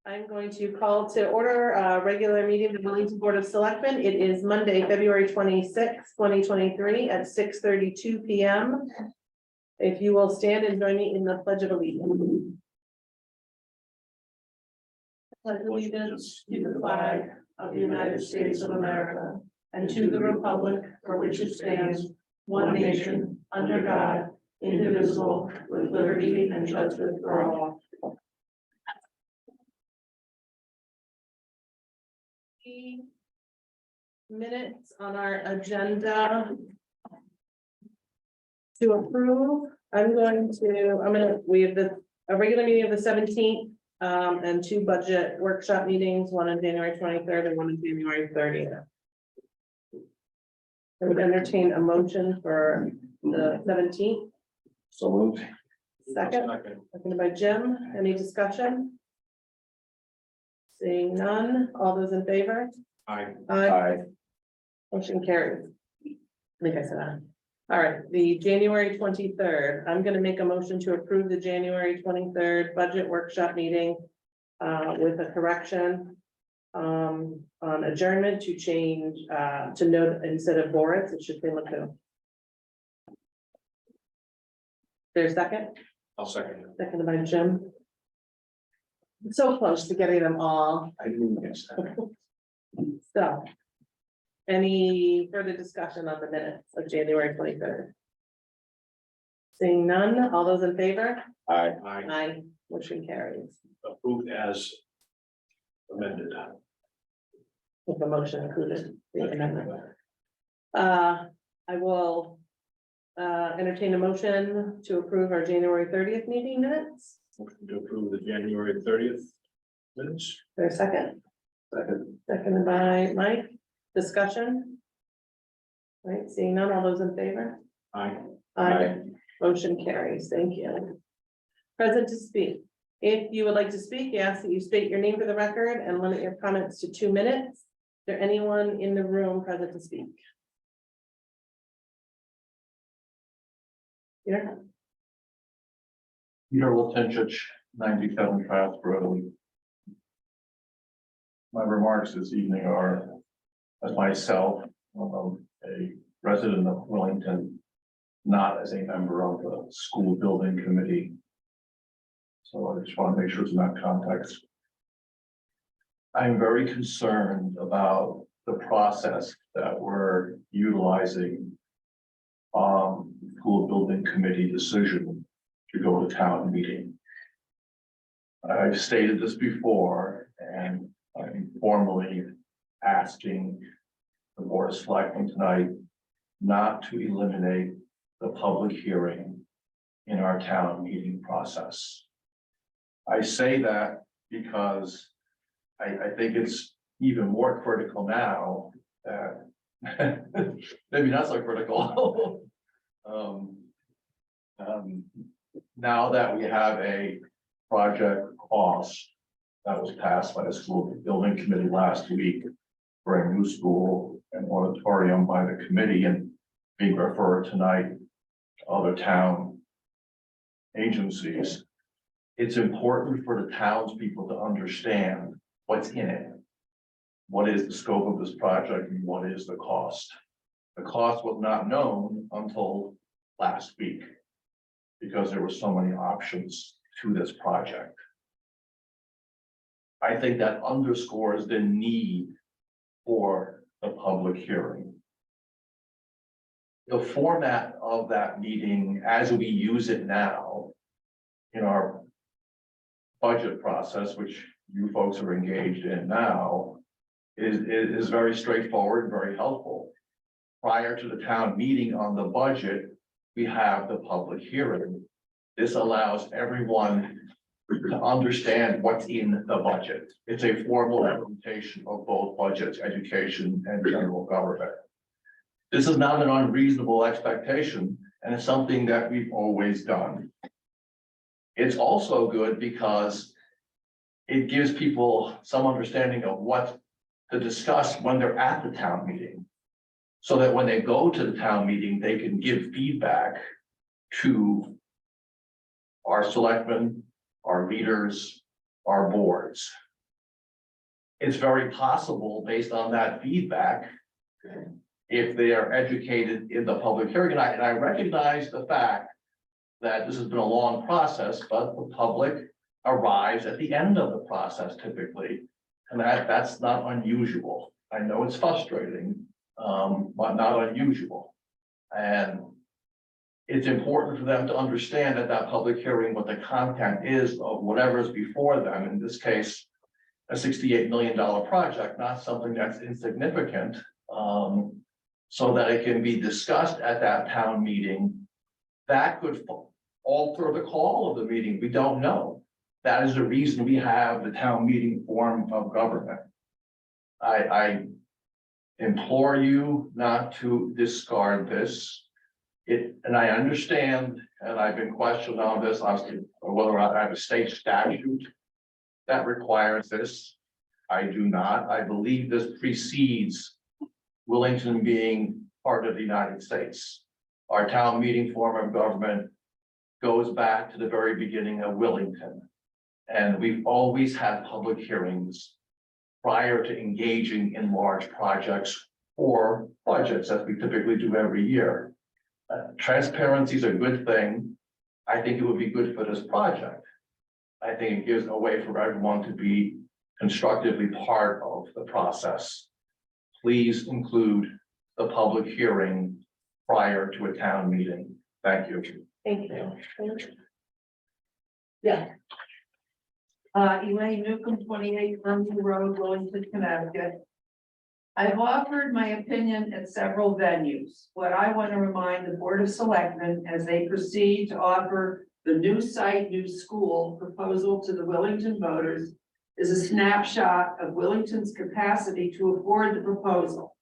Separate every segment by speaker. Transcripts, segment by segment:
Speaker 1: I'm going to call to order a regular meeting of the Wellington Board of Selectmen. It is Monday, February 26, 2023 at 6:32 p.m. If you will stand and join me in the Pledge of Allegiance. Pledge allegiance to the flag of the United States of America and to the republic for which it stands, one nation, under God, indivisible, with liberty and justice for all. Minutes on our agenda to approve. We have a regular meeting of the 17th and two budget workshop meetings, one on January 23rd and one on January 30th. I would entertain a motion for the 17th.
Speaker 2: So moved.
Speaker 1: Seconded by Jim. Any discussion? Seeing none, all those in favor?
Speaker 2: Aye.
Speaker 1: Aye. Motion carries. I think I said aye. All right, the January 23rd, I'm gonna make a motion to approve the January 23rd budget workshop meeting with a correction on adjournment to change to note instead of Boris, it should be Laku. There's a second?
Speaker 2: I'll second it.
Speaker 1: Seconded by Jim. So close to getting them all.
Speaker 2: I didn't guess that.
Speaker 1: So, any further discussion on the minutes of January 23rd? Seeing none, all those in favor?
Speaker 2: Aye.
Speaker 1: Aye, motion carries.
Speaker 2: Approved as amended.
Speaker 1: With the motion included. The amendment. I will entertain a motion to approve our January 30th meeting minutes.
Speaker 2: Motion to approve the January 30th minutes.
Speaker 1: There's a second.
Speaker 2: Second.
Speaker 1: Seconded by Mike. Discussion. Right, seeing none, all those in favor?
Speaker 2: Aye.
Speaker 1: Aye. Motion carries. Thank you. Present to speak. If you would like to speak, we ask that you state your name for the record and limit your comments to 2 minutes. Is there anyone in the room present to speak? Yeah.
Speaker 3: Peter Wiltenchich, 97 Fast Road. My remarks this evening are, as myself, a resident of Wellington, not as a member of the school building committee. So I just want to make sure it's in that context. I'm very concerned about the process that we're utilizing school building committee decision to go to town meeting. I've stated this before, and I'm formally asking the Board of Selectmen tonight not to eliminate the public hearing in our town meeting process. I say that because I think it's even more critical now that maybe not so critical. Now that we have a project cost that was passed by the school building committee last week for a new school and auditorium by the committee and being referred tonight to other town agencies, it's important for the townspeople to understand what's in it. What is the scope of this project and what is the cost? The cost was not known until last week because there were so many options to this project. I think that underscores the need for the public hearing. The format of that meeting, as we use it now in our budget process, which you folks are engaged in now, is very straightforward, very helpful. Prior to the town meeting on the budget, we have the public hearing. This allows everyone to understand what's in the budget. It's a formal implementation of both budgets, education and general government. This is not an unreasonable expectation, and it's something that we've always done. It's also good because it gives people some understanding of what to discuss when they're at the town meeting, so that when they go to the town meeting, they can give feedback to our selectmen, our leaders, our boards. it's very possible, based on that feedback, if they are educated in the public hearing, and I recognize the fact that this has been a long process, but the public arrives at the end of the process typically. And that's not unusual. I know it's frustrating, but not unusual. And it's important for them to understand at that public hearing what the content is of whatever is before them. In this case, a $68 million project, not something that's insignificant, so that it can be discussed at that town meeting. That could alter the call of the meeting. We don't know. That is the reason we have the town meeting form of government. I implore you not to discard this. And I understand, and I've been questioned on this, obviously, whether or not I have a state statute that requires this. I do not. I believe this precedes Wellington being part of the United States. Our town meeting form of government goes back to the very beginning of Wellington. And we've always had public hearings prior to engaging in large projects or budgets, as we typically do every year. Transparency is a good thing. I think it would be good for this project. I think it gives a way for everyone to be constructively part of the process. Please include the public hearing prior to a town meeting. Thank you.
Speaker 1: Thank you. Yeah.
Speaker 4: Elaine Newcomb, 28 Glenview Road, Wellington, Connecticut. I've offered my opinion at several venues. What I want to remind the Board of Selectmen as they proceed to offer the new site, new school proposal to the Wellington voters is a snapshot of Wellington's capacity to afford the proposal.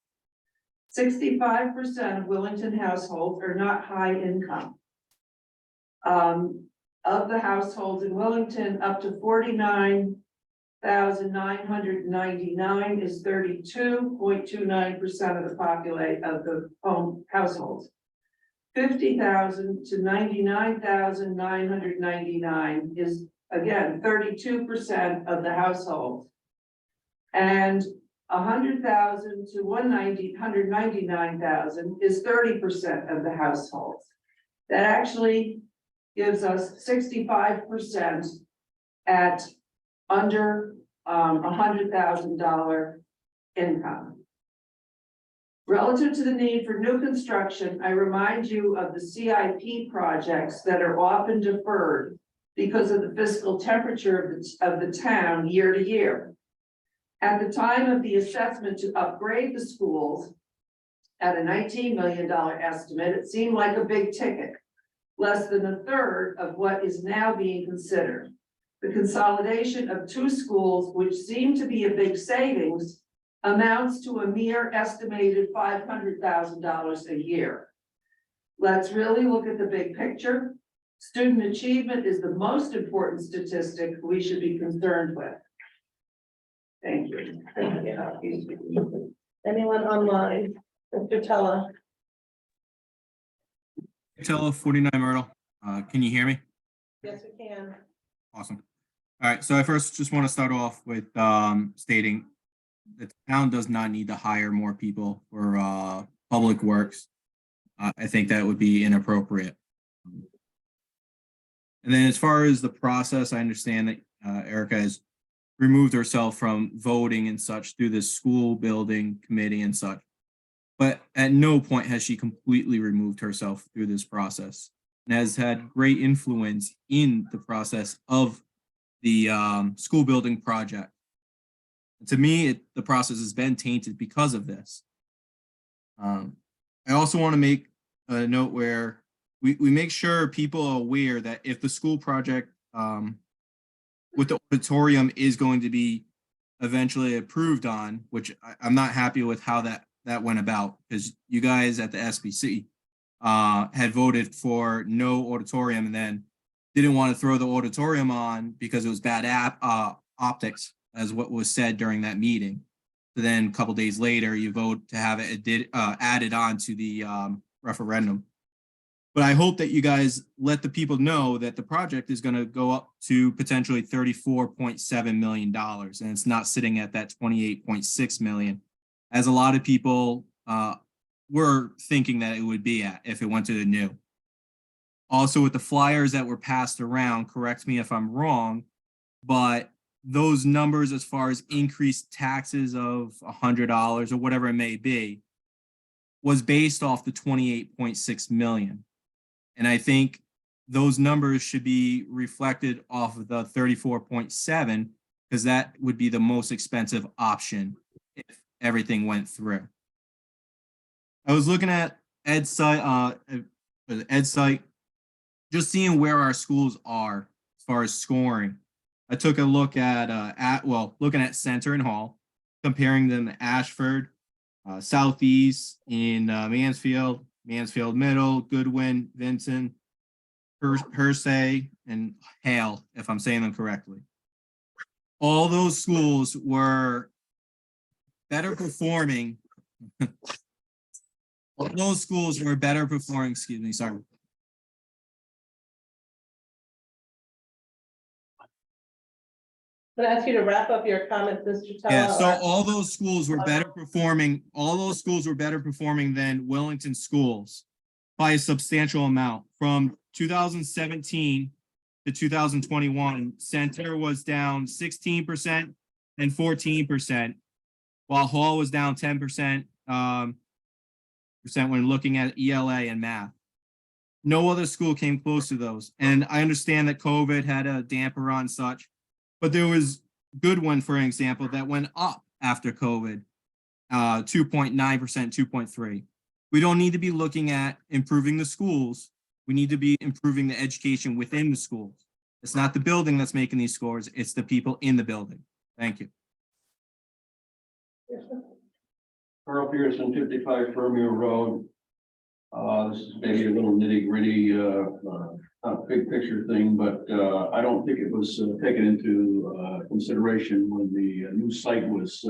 Speaker 4: 65% of Wellington households are not high income. Of the households in Wellington, up to 49,999 is 32.29% of the population of the home households. 50,000 to 99,999 is again 32% of the households. And 100,000 to 199,000 is 30% of the households. That actually gives us 65% at under $100,000 income. Relative to the need for new construction, I remind you of the CIP projects that are often deferred because of the fiscal temperature of the town year to year. At the time of the assessment to upgrade the schools at a $19 million estimate, it seemed like a big ticket, less than a third of what is now being considered. The consolidation of two schools, which seem to be a big savings, amounts to a mere estimated $500,000 a year. Let's really look at the big picture. Student achievement is the most important statistic we should be concerned with. Thank you.
Speaker 1: Thank you. Anyone online? Mr. Tella?
Speaker 5: Tella, 49 Myrtle. Can you hear me?
Speaker 1: Yes, we can.
Speaker 5: Awesome. All right. So I first just want to start off with stating the town does not need to hire more people for public works. I think that would be inappropriate. And then as far as the process, I understand that Erica has removed herself from voting and such through the school building committee and such. But at no point has she completely removed herself through this process and has had great influence in the process of the school building project. And to me, the process has been tainted because of this. I also want to make a note where we make sure people are aware that if the school project with the auditorium is going to be eventually approved on, which I'm not happy with how that went about, because you guys at the SBC had voted for no auditorium and then didn't want to throw the auditorium on because it was bad optics, as what was said during that meeting. So then a couple days later, you vote to have it added on to the referendum. But I hope that you guys let the people know that the project is going to go up to potentially $34.7 million. And it's not sitting at that 28.6 million, as a lot of people were thinking that it would be at if it went to the new. Also, with the flyers that were passed around, correct me if I'm wrong, but those numbers as far as increased taxes of $100 or whatever it may be was based off the 28.6 million. And I think those numbers should be reflected off of the 34.7, because that would be the most expensive option if everything went through. I was looking at Ed's site, just seeing where our schools are as far as scoring. I took a look at looking at Center and Hall, comparing them to Ashford, Southeast in Mansfield, Mansfield Middle, Goodwin, Vincent, Hersey, and Hale, if I'm saying them correctly. All those schools were better performing. All those schools were better performing, excuse me, sorry.
Speaker 1: I'm gonna ask you to wrap up your comments, Mr. Tella.
Speaker 5: Yeah, so all those schools were better performing, than Wellington schools by a substantial amount. From 2017 to 2021, Center was down 16% and 14%, while Hall was down 10% when looking at ELA and math. No other school came close to those. And I understand that COVID had a damper on such, but there was Goodwin, for example, that went up after COVID, 2.9%, 2.3%. We don't need to be looking at improving the schools. We need to be improving the education within the schools. It's not the building that's making these scores, it's the people in the building. Thank you.
Speaker 6: Carl Pearson, 55 Fermier Road. This is maybe a little nitty gritty, not big picture thing, but I don't think it was taken into consideration when the new site was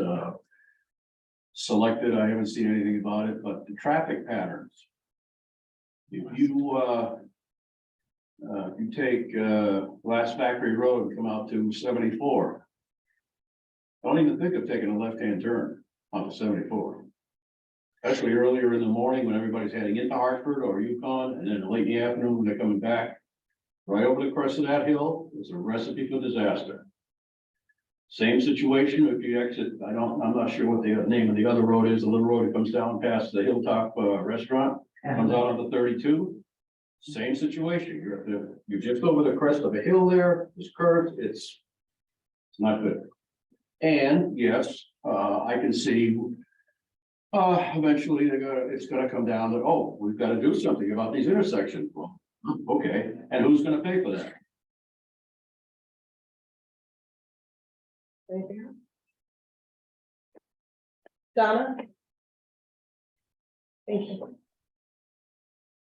Speaker 6: selected. I haven't seen anything about it, but the traffic patterns. If you take Glass Factory Road and come out to 74, don't even think of taking a left-hand turn onto 74. Especially earlier in the morning when everybody's heading into Hartford or Yukon, and then late in the afternoon when they're coming back. Right over the crest of that hill is a recipe for disaster. Same situation if you exit, I'm not sure what the name of the other road is, the little road that comes down past the Hilltop Restaurant, comes out onto 32. Same situation, you're just over the crest of a hill there, it's curved, it's not good. And yes, I can see eventually it's gonna come down to, oh, we've got to do something about these intersections. Well, okay, and who's gonna pay for that?
Speaker 1: Anything else? Donna? Thank you.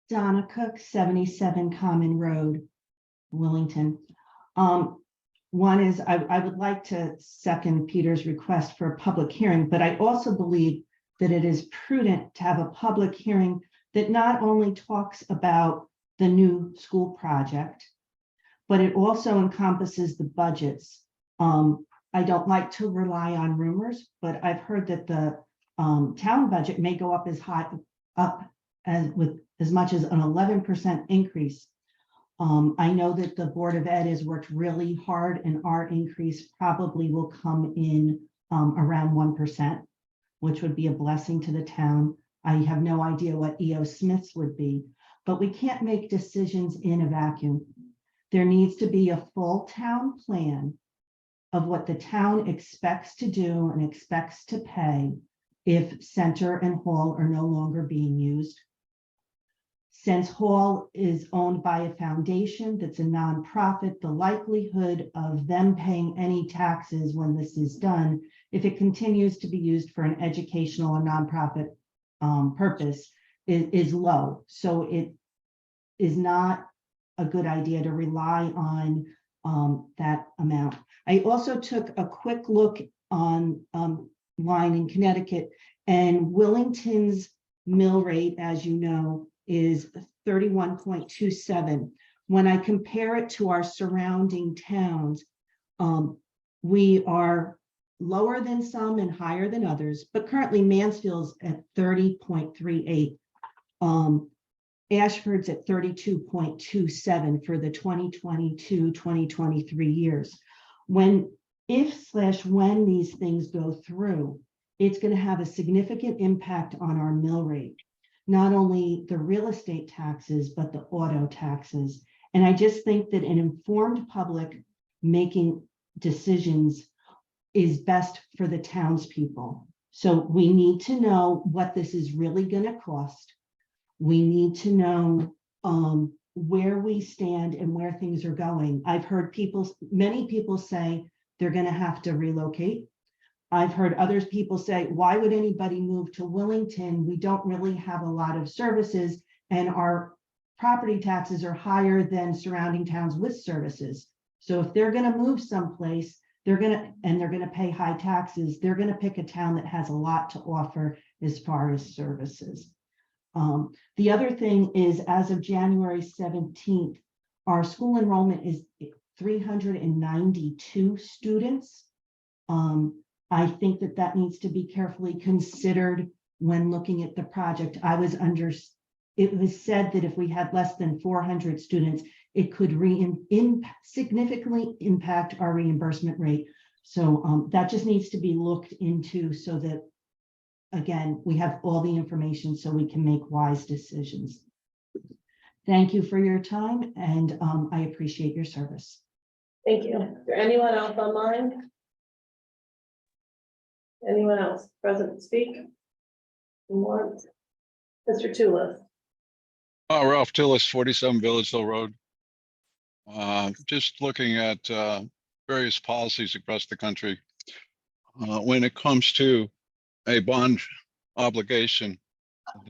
Speaker 7: Donna Cook, 77 Common Road, Willington. One is I would like to second Peter's request for a public hearing, but I also believe that it is prudent to have a public hearing that not only talks about the new school project, but it also encompasses the budgets. I don't like to rely on rumors, but I've heard that the town budget may go up with as much as an 11% increase. I know that the Board of Ed has worked really hard, and our increase probably will come in around 1%, which would be a blessing to the town. I have no idea what E.O. Smith's would be, but we can't make decisions in a vacuum. There needs to be a full town plan of what the town expects to do and expects to pay if Center and Hall are no longer being used. Since Hall is owned by a foundation that's a nonprofit, the likelihood of them paying any taxes when this is done, if it continues to be used for an educational or nonprofit purpose, is low. So it is not a good idea to rely on that amount. I also took a quick look on line in Connecticut, and Willington's mill rate, as you know, is 31.27. When I compare it to our surrounding towns, we are lower than some and higher than others, but currently Mansfield's at 30.38. Ashford's at 32.27 for the 2022-2023 years. When these things go through, it's going to have a significant impact on our mill rate, not only the real estate taxes, but the auto taxes. And I just think that an informed public making decisions is best for the townspeople. So we need to know what this is really going to cost. We need to know where we stand and where things are going. I've heard many people say they're going to have to relocate. I've heard other people say, why would anybody move to Willington? We don't really have a lot of services and our property taxes are higher than surrounding towns with services. So if they're going to move someplace, they're going to pay high taxes, they're going to pick a town that has a lot to offer as far as services. The other thing is, as of January 17th, our school enrollment is 392 students. I think that needs to be carefully considered when looking at the project. It was said that if we had less than 400 students, it could significantly impact our reimbursement rate. So that just needs to be looked into so that, again, we have all the information so we can make wise decisions. Thank you for your time, and I appreciate your service.
Speaker 1: Thank you. Is there anyone else online? Anyone else present to speak? Mr. Tulis.
Speaker 8: Ralph Tillis, 47 Village Hill Road. Just looking at various policies across the country. When it comes to a bond obligation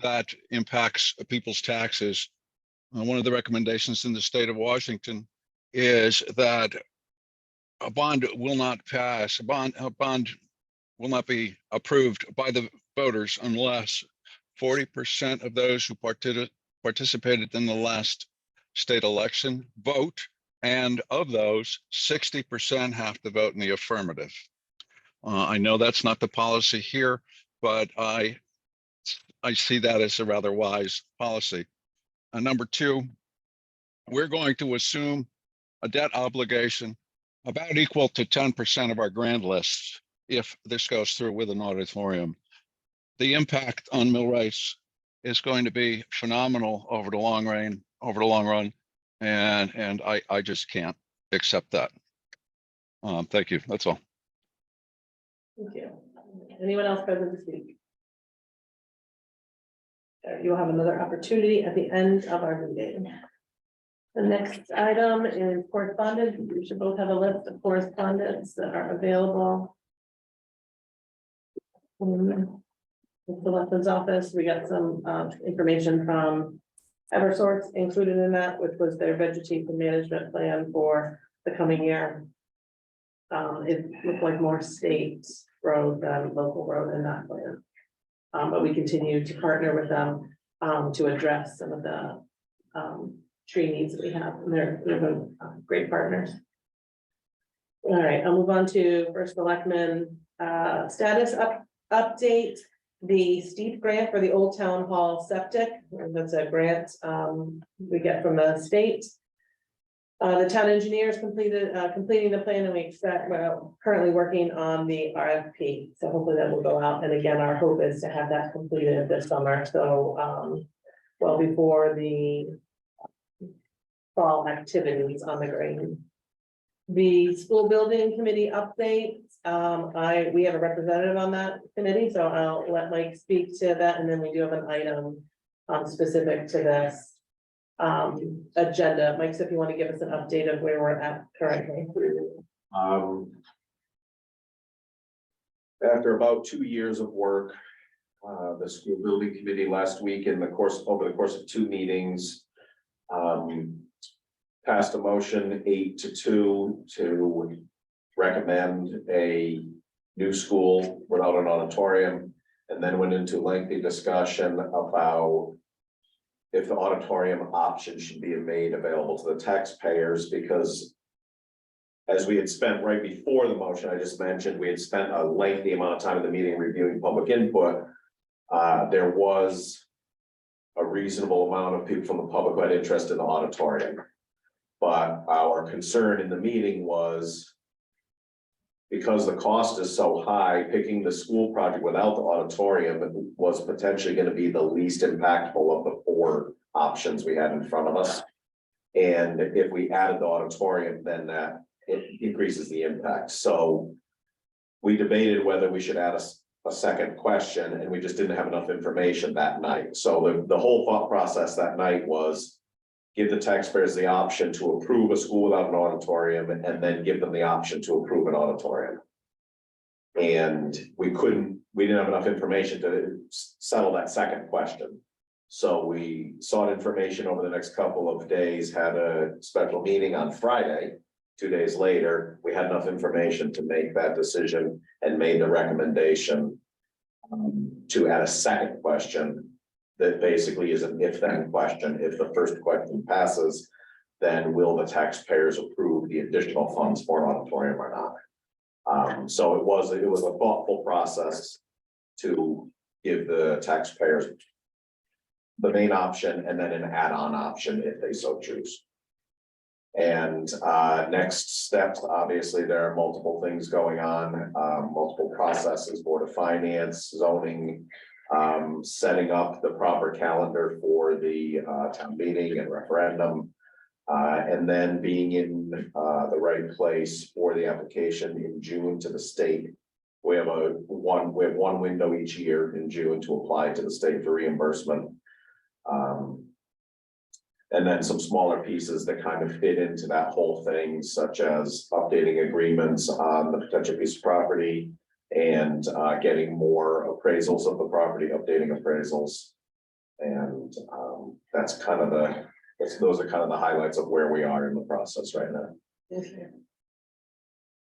Speaker 8: that impacts people's taxes, one of the recommendations in the state of Washington is that a bond will not pass, a bond will not be approved by the voters unless 40% of those who participated in the last state election vote, and of those, 60% have to vote in the affirmative. I know that's not the policy here, but I see that as a rather wise policy. Number two, we're going to assume a debt obligation about equal to 10% of our grand list if this goes through with an auditorium. The impact on mill rates is going to be phenomenal over the long run, and I just can't accept that. Thank you. That's all.
Speaker 1: Thank you. Anyone else present to speak? You'll have another opportunity at the end of our meeting. The next item is correspondence. We should both have a list of correspondence that are available. The Selectman's office, we got some information from Eversource included in that, which was their vegetation management plan for the coming year. It looked like more state road than local road in that plan. But we continue to partner with them to address some of the tree needs that we have, and they're been great partners. All right, I'll move on to first Selectman status update. The steep grant for the Old Town Hall septic, that's a grant we get from the state. The town engineers completing the plan, and we expect, well, currently working on the RFP. So hopefully that will go out. And again, our hope is to have that completed this summer. So well before the fall activities on the green. The school building committee update. We have a representative on that committee, so I'll let Mike speak to that, and then we do have an item specific to this agenda. Mike, so if you want to give us an update of where we're at currently.
Speaker 9: After about 2 years of work, the school building committee last week over the course of 2 meetings, passed a motion 8-2 to recommend a new school without an auditorium, and then went into lengthy discussion about if the auditorium option should be made available to the taxpayers, because as we had spent right before the motion I just mentioned, we had spent a lengthy amount of time in the meeting reviewing public input. There was a reasonable amount of people from the public who had interest in the auditorium. But our concern in the meeting was, because the cost is so high, picking the school project without the auditorium was potentially going to be the least impactful of the 4 options we had in front of us. And if we added the auditorium, then that it increases the impact. So we debated whether we should add a second question, and we just didn't have enough information that night. So the whole thought process that night was give the taxpayers the option to approve a school without an auditorium, and then give them the option to approve an auditorium. And we didn't have enough information to settle that second question. So we sought information over the next couple of days, had a special meeting on Friday. 2 days later, we had enough information to make that decision and made the recommendation to add a second question that basically is an if-then question. If the first question passes, then will the taxpayers approve the additional funds for an auditorium or not? So it was a thoughtful process to give the taxpayers the main option and then an add-on option if they so choose. And next steps, obviously, there are multiple things going on, multiple processes, Board of Finance, zoning, setting up the proper calendar for the town meeting and referendum, and then being in the right place for the application in June to the state. We have one window each year in June to apply to the state for reimbursement. And then some smaller pieces that kind of fit into that whole thing, such as updating agreements on the potential piece of property and getting more appraisals of the property, updating appraisals. And those are kind of the highlights of where we are in the process right now.
Speaker 1: Okay.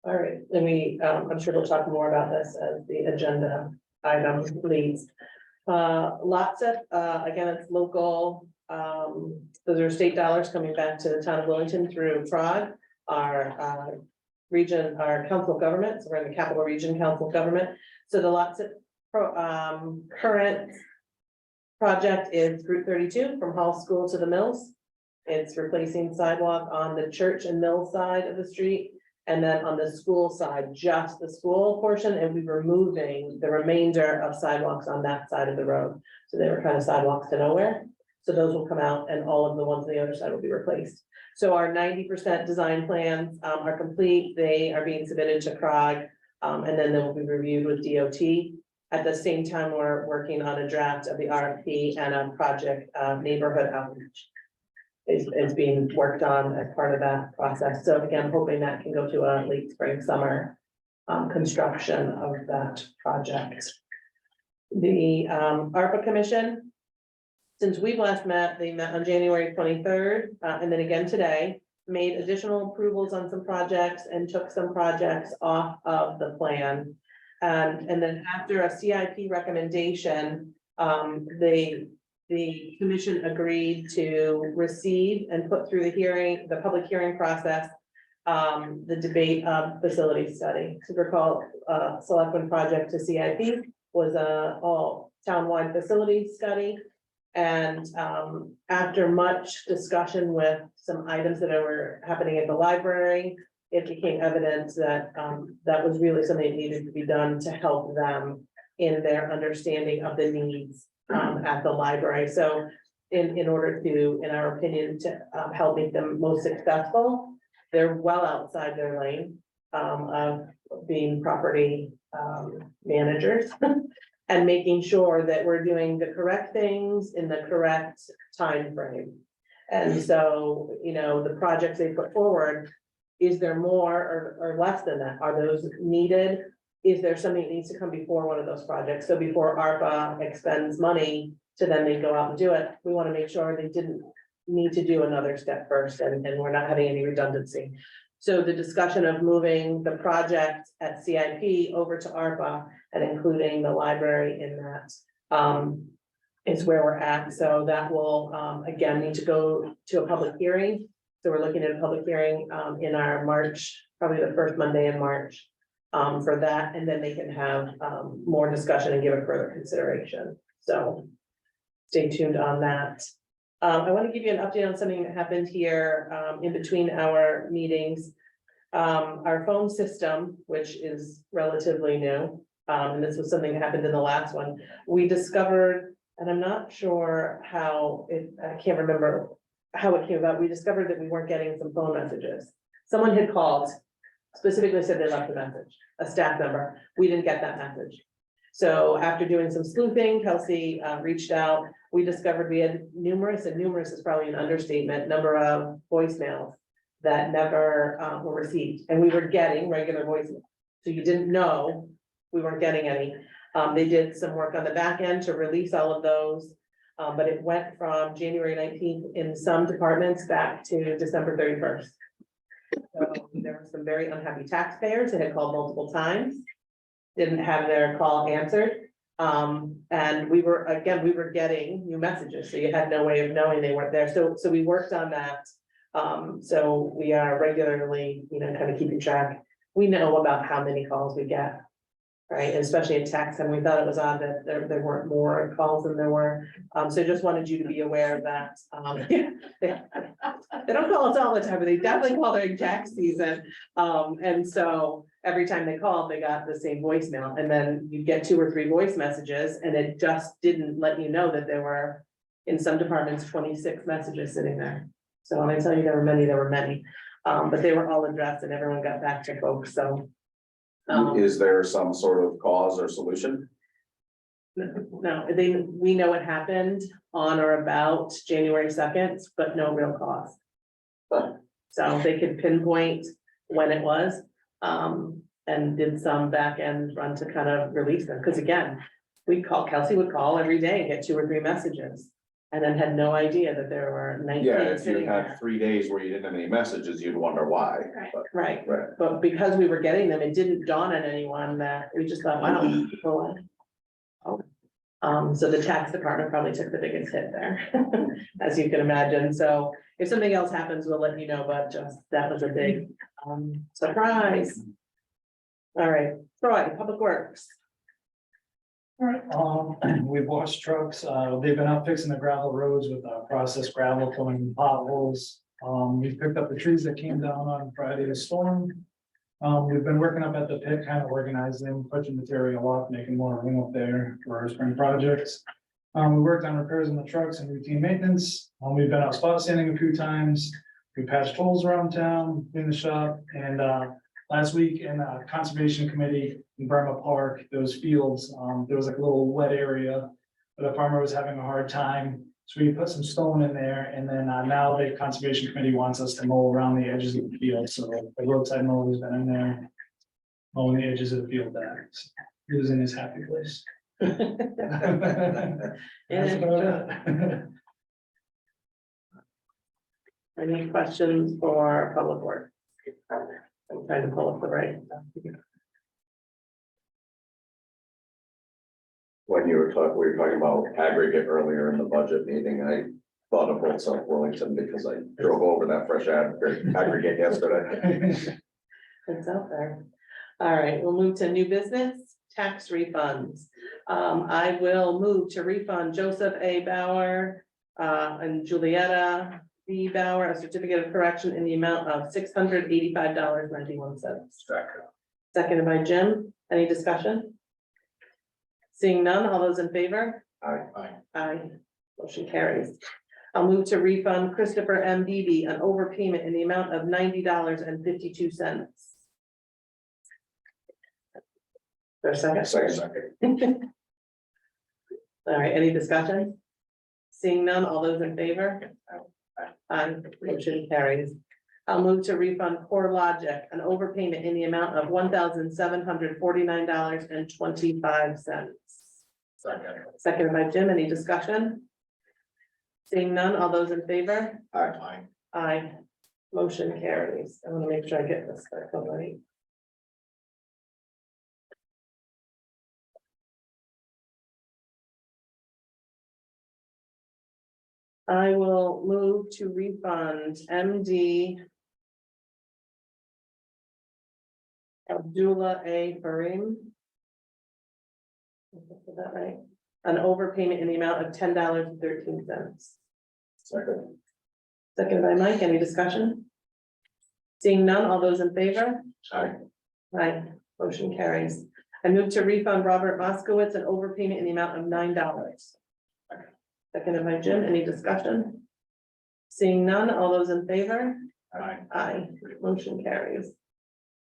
Speaker 1: All right, then I'm sure we'll talk more about this as the agenda item leads. LOTSIP, again, it's local. Those are state dollars coming back to the town of Wilmington through PROG, our region, our council of government. So we're in the Capital Region Council of Government. So the LOTSIP current project is Route 32 from Hall School to the Mills. It's replacing sidewalk on the church and mill side of the street. And then on the school side, just the school portion, and we're removing the remainder of sidewalks on that side of the road. So they were kind of sidewalks to nowhere. So those will come out and all of the ones on the other side will be replaced. So our 90% design plans are complete. They are being submitted to CROG, and then they will be reviewed with DOT. At the same time, we're working on a draft of the RFP and a project neighborhood outreach is being worked on as part of that process. So again, hoping that can go to a late spring, summer construction of that project. The ARPA Commission, since we've last met, they met on January 23rd, and then again today, made additional approvals on some projects and took some projects off of the plan. And then after a CIP recommendation, the commission agreed to receive and put through the public hearing process, the debate of facility study. So recall, Selectman project to CIP was a all townwide facility study. And after much discussion with some items that were happening at the library, it became evident that that was really something that needed to be done to help them in their understanding of the needs at the library. So in order to, in our opinion, to help make them most successful, they're well outside their lane of being property managers. And making sure that we're doing the correct things in the correct time frame. And so, you know, the projects they put forward, is there more or less than that? Are those needed? Is there something that needs to come before one of those projects? So before ARPA expends money to then they go out and do it, we want to make sure they didn't need to do another step first and we're not having any redundancy. So the discussion of moving the project at CIP over to ARPA and including the library in that is where we're at. So that will, again, need to go to a public hearing. So we're looking at a public hearing, in our March, probably the first Monday in March, for that, and then they can have, more discussion and give it further consideration. So stay tuned on that. I want to give you an update on something that happened here, in between our meetings. Our phone system, which is relatively new, and this was something that happened in the last one, we discovered, and I'm not sure how I can't remember how it came about. We discovered that we weren't getting some phone messages. Someone had called, specifically said they left a message, a staff member. We didn't get that message. So after doing some sleuthing, Kelsey reached out. We discovered we had numerous, and numerous is probably an understatement, number of voicemails that never were received. And we were getting regular voicemails. So you didn't know we weren't getting any. They did some work on the back end to release all of those. But it went from January 19th in some departments back to December 31st. So there were some very unhappy taxpayers that had called multiple times, didn't have their call answered. And we were getting new messages, so you had no way of knowing they weren't there. So we worked on that. So we are regularly, kind of keeping track. We know about how many calls we get. Right, especially in text, and we thought it was odd that there weren't more calls than there were. So just wanted you to be aware of that. They don't call us all the time, but they definitely call during tax season. And so every time they called, they got the same voicemail, and then you get 2 or 3 voice messages, and it just didn't let you know that there were, in some departments, 26 messages sitting there. So when I tell you there were many, but they were all addressed and everyone got back to folks, so.
Speaker 9: Is there some sort of cause or solution?
Speaker 1: No, we know it happened on or about January 2nd, but no real cause. So they could pinpoint when it was, and did some back end run to kind of release them, because again, Kelsey would call every day and get 2 or 3 messages. And then had no idea that there were 19
Speaker 9: Yeah, if you
Speaker 1: sitting there.
Speaker 9: had 3 days where you didn't have any messages, you'd wonder why. But-
Speaker 1: Right,
Speaker 9: Right.
Speaker 1: but because we were getting them, it didn't dawn on anyone that we just thought, wow. People, so the tax department probably took the biggest hit there, as you can imagine. So if something else happens, we'll let you know, but just that was a big surprise. All right, Troy, Public Works.
Speaker 10: All right, we've washed trucks, they've been out fixing the gravel roads with processed gravel filling in potholes. We've picked up the trees that came down on Friday's storm. We've been working up at the pit, kind of organizing, pushing material up, making more room up there for our spring projects. We worked on repairs on the trucks and routine maintenance. We've been out spot sanding a few times. We patched holes around town, in the shop, and last week in Conservation Committee in Burma Park, those fields, there was like a little wet area, but the farmer was having a hard time. So we put some stone in there, and then now the Conservation Committee wants us to mow around the edges of the field. So the roadside mower has been in there mowing the edges of the field back. So he was in his happy place. That's about it.
Speaker 1: Any questions for Public Works? I'm trying to pull up the right.
Speaker 9: When we were talking about aggregate earlier in the budget meeting, I thought of Old South Burlington because I drove over that fresh aggregate yesterday.
Speaker 1: It's out there. All right, we'll move to new business, tax refunds. I will move to refund Joseph A. Bauer and Julietta B. Bauer a certificate of correction in the amount of $685.91. Seconded by Jim. Any discussion? Seeing none, all those in favor? Aye. Motion carries. I'll move to refund Christopher M. Beebe an overpayment in the amount of $90.52. For a second?
Speaker 9: Second.
Speaker 1: All right, any discussion? Seeing none, all those in favor? Aye. Motion carries. I'll move to refund CoreLogic an overpayment in the amount of $1,749.25. Seconded by Jim. Any discussion? Seeing none, all those in favor?
Speaker 9: Aye.
Speaker 1: Aye. Motion carries. I want to make sure I get this right. I will move to refund MD Abdullah A. Farim. Is that right? An overpayment in the amount of $10.13.
Speaker 9: Second.
Speaker 1: Second by Mike, any discussion? Seeing none, all those in favor?
Speaker 9: Aye.
Speaker 1: Aye, motion carries. I move to refund Robert Moskowitz an overpayment in the amount of $9. Seconded by Jim, any discussion? Seeing none, all those in favor?
Speaker 2: Aye.
Speaker 1: Aye, motion carries.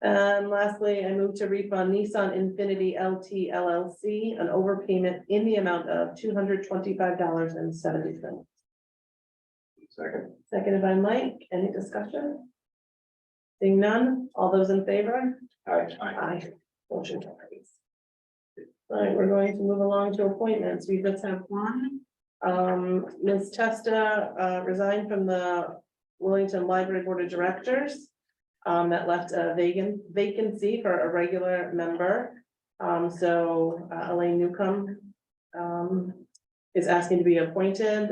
Speaker 1: And lastly, I move to refund Nissan Infinity LT LLC an overpayment in the amount of $225.70.
Speaker 9: Second.
Speaker 1: Seconded by Mike, any discussion? Seeing none, all those in favor?
Speaker 9: Aye.
Speaker 1: Aye, motion carries. All right, we're going to move along to appointments. We just have one. Ms. Testa resigned from the Wellington Library Board of Directors. That left a vacancy for a regular member. So Elaine Newcomb is asking to be appointed.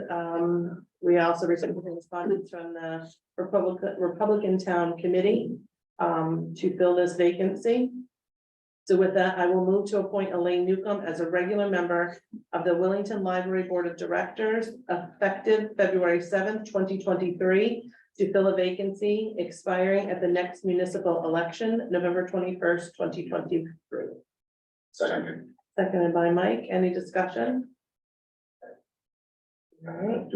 Speaker 1: We also received correspondence from the Republican Town Committee to fill this vacancy. So with that, I will move to appoint Elaine Newcomb as a regular member of the Wellington Library Board of Directors effective February 7th, 2023, to fill a vacancy expiring at the next municipal election, November 21st, 2023.
Speaker 9: Second.
Speaker 1: Seconded by Mike. Any discussion? All right,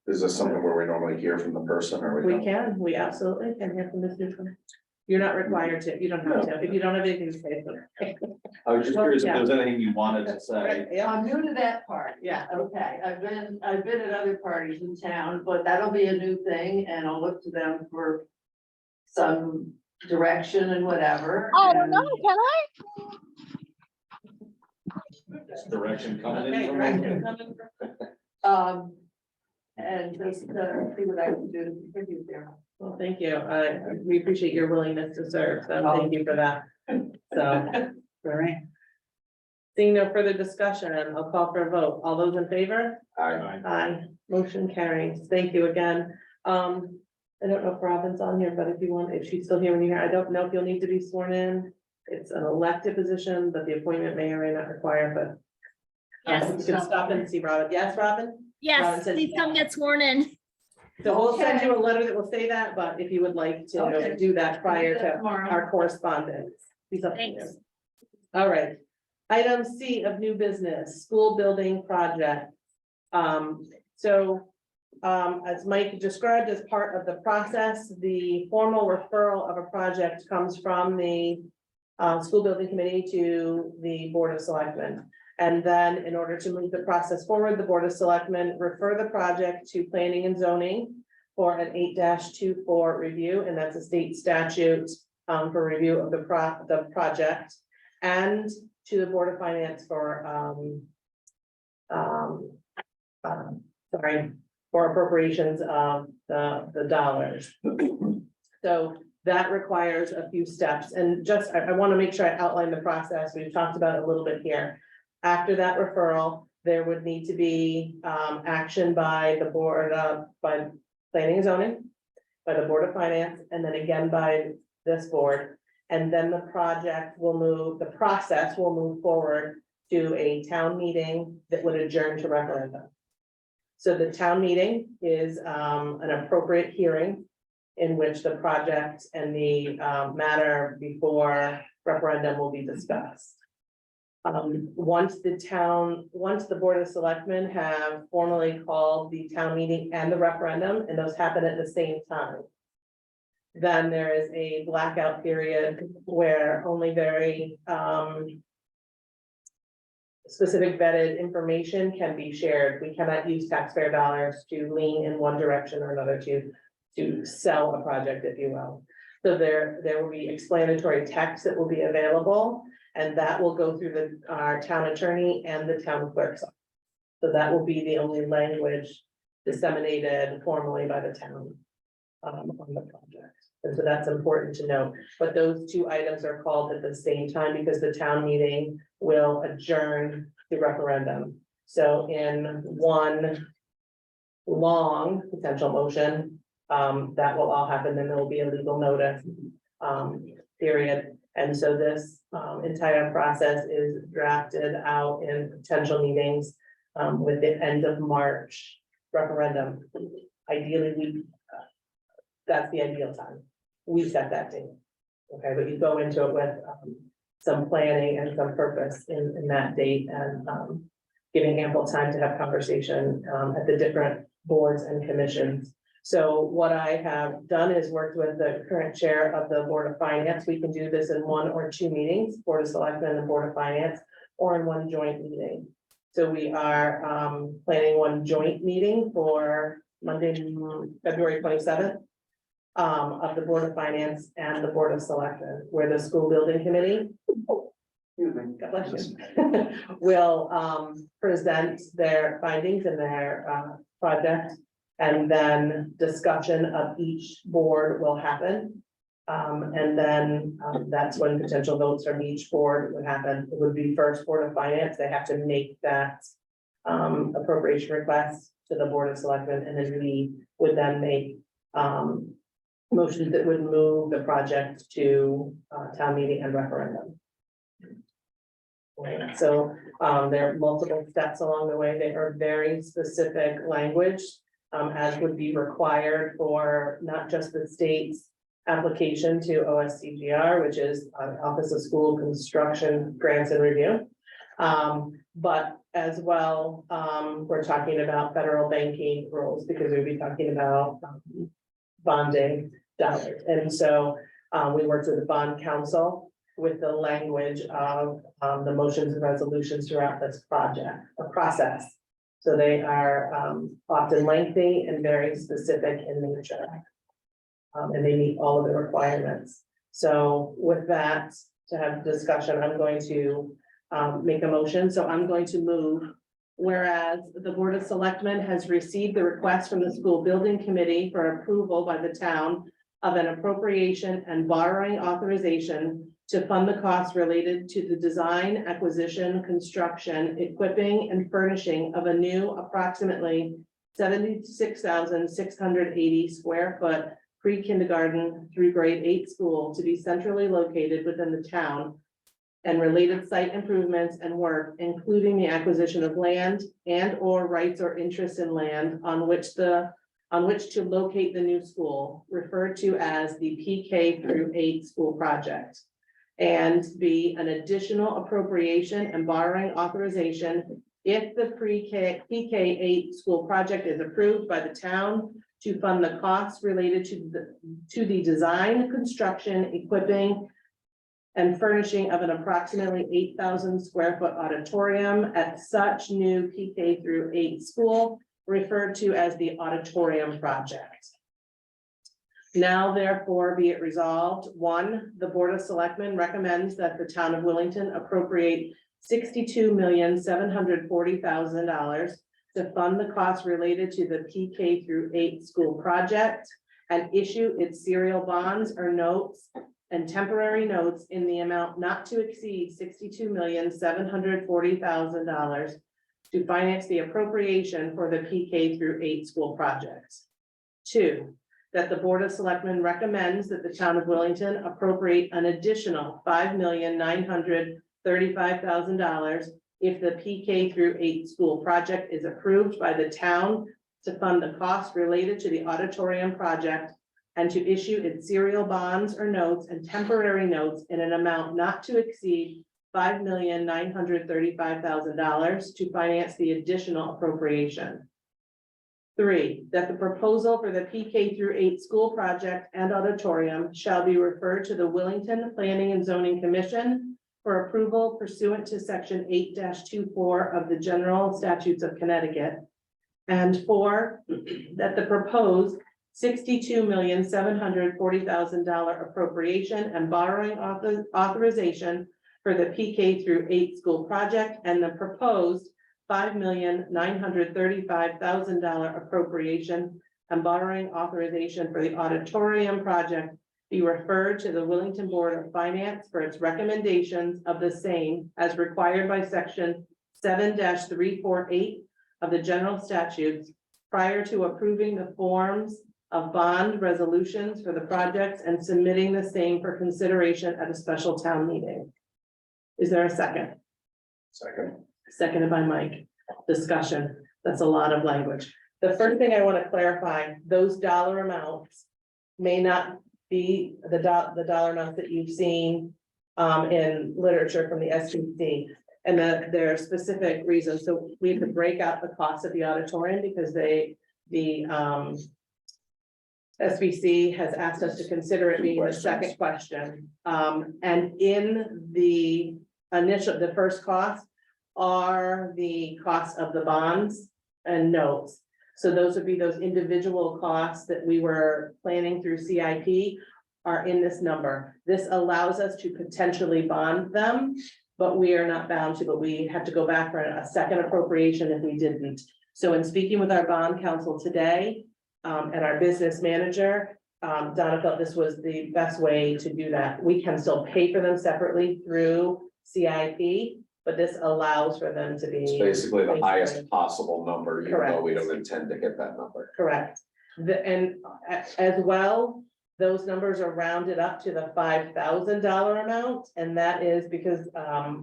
Speaker 9: Is this something where we normally hear from the person or
Speaker 1: we absolutely can hear from Ms. Newcomb. You're not required to, you don't have to, if you don't have anything to say.
Speaker 9: I was just curious if there was anything you wanted to say.
Speaker 1: Yeah,
Speaker 4: I'm new to that part.
Speaker 1: yeah,
Speaker 4: Okay, I've been at other parties in town, but that'll be a new thing and I'll look to them for some direction and whatever.
Speaker 11: Oh,
Speaker 4: and-
Speaker 11: no, can I?
Speaker 9: Direction coming
Speaker 1: okay,
Speaker 9: in from
Speaker 1: right.
Speaker 9: Lincoln.
Speaker 4: And just see what I can do to contribute there.
Speaker 1: Well, thank you. We appreciate your willingness to serve, so thank you for that. So, all right. Seeing no further discussion, I'll call for a vote. All those in favor?
Speaker 9: Aye.
Speaker 1: Aye. Motion carries. Thank you again. I don't know if Robin's on here, but if she's still here when you're here, I don't know if you'll need to be sworn in. It's an elected position, but the appointment may or may not require, but.
Speaker 11: Yes.
Speaker 1: You can stop in and see Robin. Yes, Robin? Robin
Speaker 11: Yes,
Speaker 1: says
Speaker 11: please come
Speaker 1: yes.
Speaker 11: get sworn in.
Speaker 1: So we'll send
Speaker 4: Okay.
Speaker 1: you a letter that will say that, but if you would like to
Speaker 4: Okay.
Speaker 1: do that prior to
Speaker 4: Tomorrow.
Speaker 1: our correspondence. He's up to you.
Speaker 11: Thanks.
Speaker 1: All right. Item C of new business, school building project. As Mike described as part of the process, the formal referral of a project comes from the school building committee to the Board of Selectmen. And then in order to move the process forward, the Board of Selectmen refer the project to planning and zoning for an 8-24 review, and that's a state statute for review of the project, and to the Board of Finance for for appropriations of the dollars. So that requires a few steps, and just I want to make sure I outline the process. We've talked about it a little bit here. After that referral, there would need to be action by the board by planning and zoning, by the Board of Finance, and then again by this board. And then the process will move forward to a town meeting that would adjourn to referendum. So the town meeting is an appropriate hearing in which the project and the matter before referendum will be discussed. Once the Board of Selectmen have formally called the town meeting and the referendum, and those happen at the same time, then there is a blackout period where only very specific vetted information can be shared. We cannot use taxpayer dollars to lean in one direction or another to sell a project, if you will. So there will be explanatory text that will be available, and that will go through our town attorney and the town clerk's office. So that will be the only language disseminated formally by the town on the project. And so that's important to note, but those two items are called at the same time because the town meeting will adjourn the referendum. So in one long potential motion. That will all happen, then there will be a legal notice, period. And so this, entire process is drafted out in potential meetings, with the end of March referendum. Ideally, that's the ideal time. We set that date. Okay, but you go into it with, some planning and some purpose in that date and, giving ample time to have conversation, at the different boards and commissions. So what I have done is worked with the current chair of the Board of Finance. We can do this in 1 or 2 meetings, Board of Selectmen and Board of Finance, or in 1 joint meeting. So we are planning 1 joint meeting for Monday, February 27th. Of the Board of Finance and the Board of Selectmen, where the school building committee. God bless you. Will present their findings and their project. And then discussion of each board will happen. And then that's when potential votes from each board would happen. It would be first Board of Finance. They have to make that appropriation request to the Board of Selectmen, and then we would then make motions that would move the project to town meeting and referendum. Right, so there are multiple steps along the way. They are very specific language, as would be required for not just the state's application to OSCGR, which is Office of School Construction Grants and Review. But as well, we're talking about federal banking rules, because we'll be talking about bonding dollars. And so we worked with the bond council with the language of the motions and resolutions throughout this process. So they are often lengthy and very specific in nature. And they meet all of the requirements. So with that, to have discussion, I'm going to make a motion. So I'm going to move. Whereas the Board of Selectmen has received the request from the School Building Committee for approval by the town of an appropriation and borrowing authorization to fund the costs related to the design, acquisition, construction, equipping, and furnishing of a new approximately 76,680 square foot pre-kindergarten through grade 8 school to be centrally located within the town, and related site improvements and work, including the acquisition of land and or rights or interests in land on which to locate the new school, referred to as the PK through 8 school project. And B, an additional appropriation and borrowing authorization if the PK 8 school project is approved by the town to fund the costs related to the design, construction, equipping, and furnishing of an approximately 8,000 square foot auditorium at such new PK through 8 school, referred to as the auditorium project. Now therefore be it resolved, 1, the Board of Selectmen recommends that the town of Willington appropriate $62,740,000 to fund the costs related to the PK through 8 school project and issue its serial bonds or notes and temporary notes in the amount not to exceed $62,740,000 to finance the appropriation for the PK through 8 school projects. 2, that the Board of Selectmen recommends that the town of Willington appropriate an additional $5,935,000 if the PK through 8 school project is approved by the town to fund the costs related to the auditorium project and to issue its serial bonds or notes and temporary notes in an amount not to exceed $5,935,000 to finance the additional appropriation. 3, that the proposal for the PK through 8 school project and auditorium shall be referred to the Willington Planning and Zoning Commission for approval pursuant to section 8-24 of the General Statutes of Connecticut. And 4, that the proposed $62,740,000 appropriation and borrowing authorization for the PK through 8 school project and the proposed $5,935,000 appropriation and borrowing authorization for the auditorium project be referred to the Willington Board of Finance for its recommendations of the same as required by section 7-348 of the General Statutes, prior to approving the forms of bond resolutions for the projects and submitting the same for consideration at a special town meeting. Is there a second?
Speaker 9: Second.
Speaker 1: Seconded by Mike. Discussion. That's a lot of language. The first thing I want to clarify, those dollar amounts may not be the dollar amounts that you've seen in literature from the SBC. And that there are specific reasons. So we have to break out the cost of the auditorium because the SBC has asked us to consider it being the second question. And in the the first cost are the costs of the bonds and notes. So those would be those individual costs that we were planning through CIP are in this number. This allows us to potentially bond them, but we are not bound to, but we have to go back for a second appropriation if we didn't. So in speaking with our bond counsel today, and our business manager, Donna felt this was the best way to do that. We can still pay for them separately through CIP, but this allows for them to
Speaker 9: It's
Speaker 1: be.
Speaker 9: basically the highest possible number, even though we
Speaker 1: Correct.
Speaker 9: don't intend to hit that number.
Speaker 1: Correct. And as well, those numbers are rounded up to the $5,000 amount. And that is because,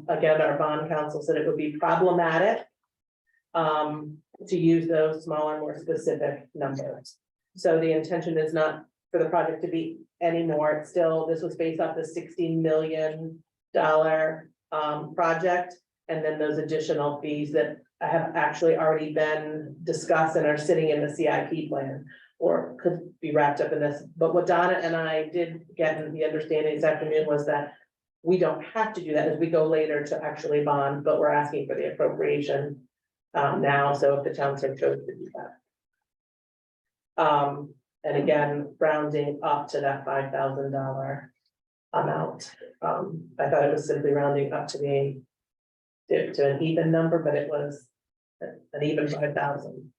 Speaker 1: again, our bond counsel said it would be problematic to use those smaller, more specific numbers. So the intention is not for the project to be anymore. It's still, this was based off the $60 million project. And then those additional fees that have actually already been discussed and are sitting in the CIP plan or could be wrapped up in this. But what Donna and I did get in the understanding this afternoon was that we don't have to do that as we go later to actually bond, but we're asking for the appropriation now. So if the town so chose to do that. And again, rounding up to that $5,000 amount. I thought it was simply rounding up to an even number, but it was an even 5,000.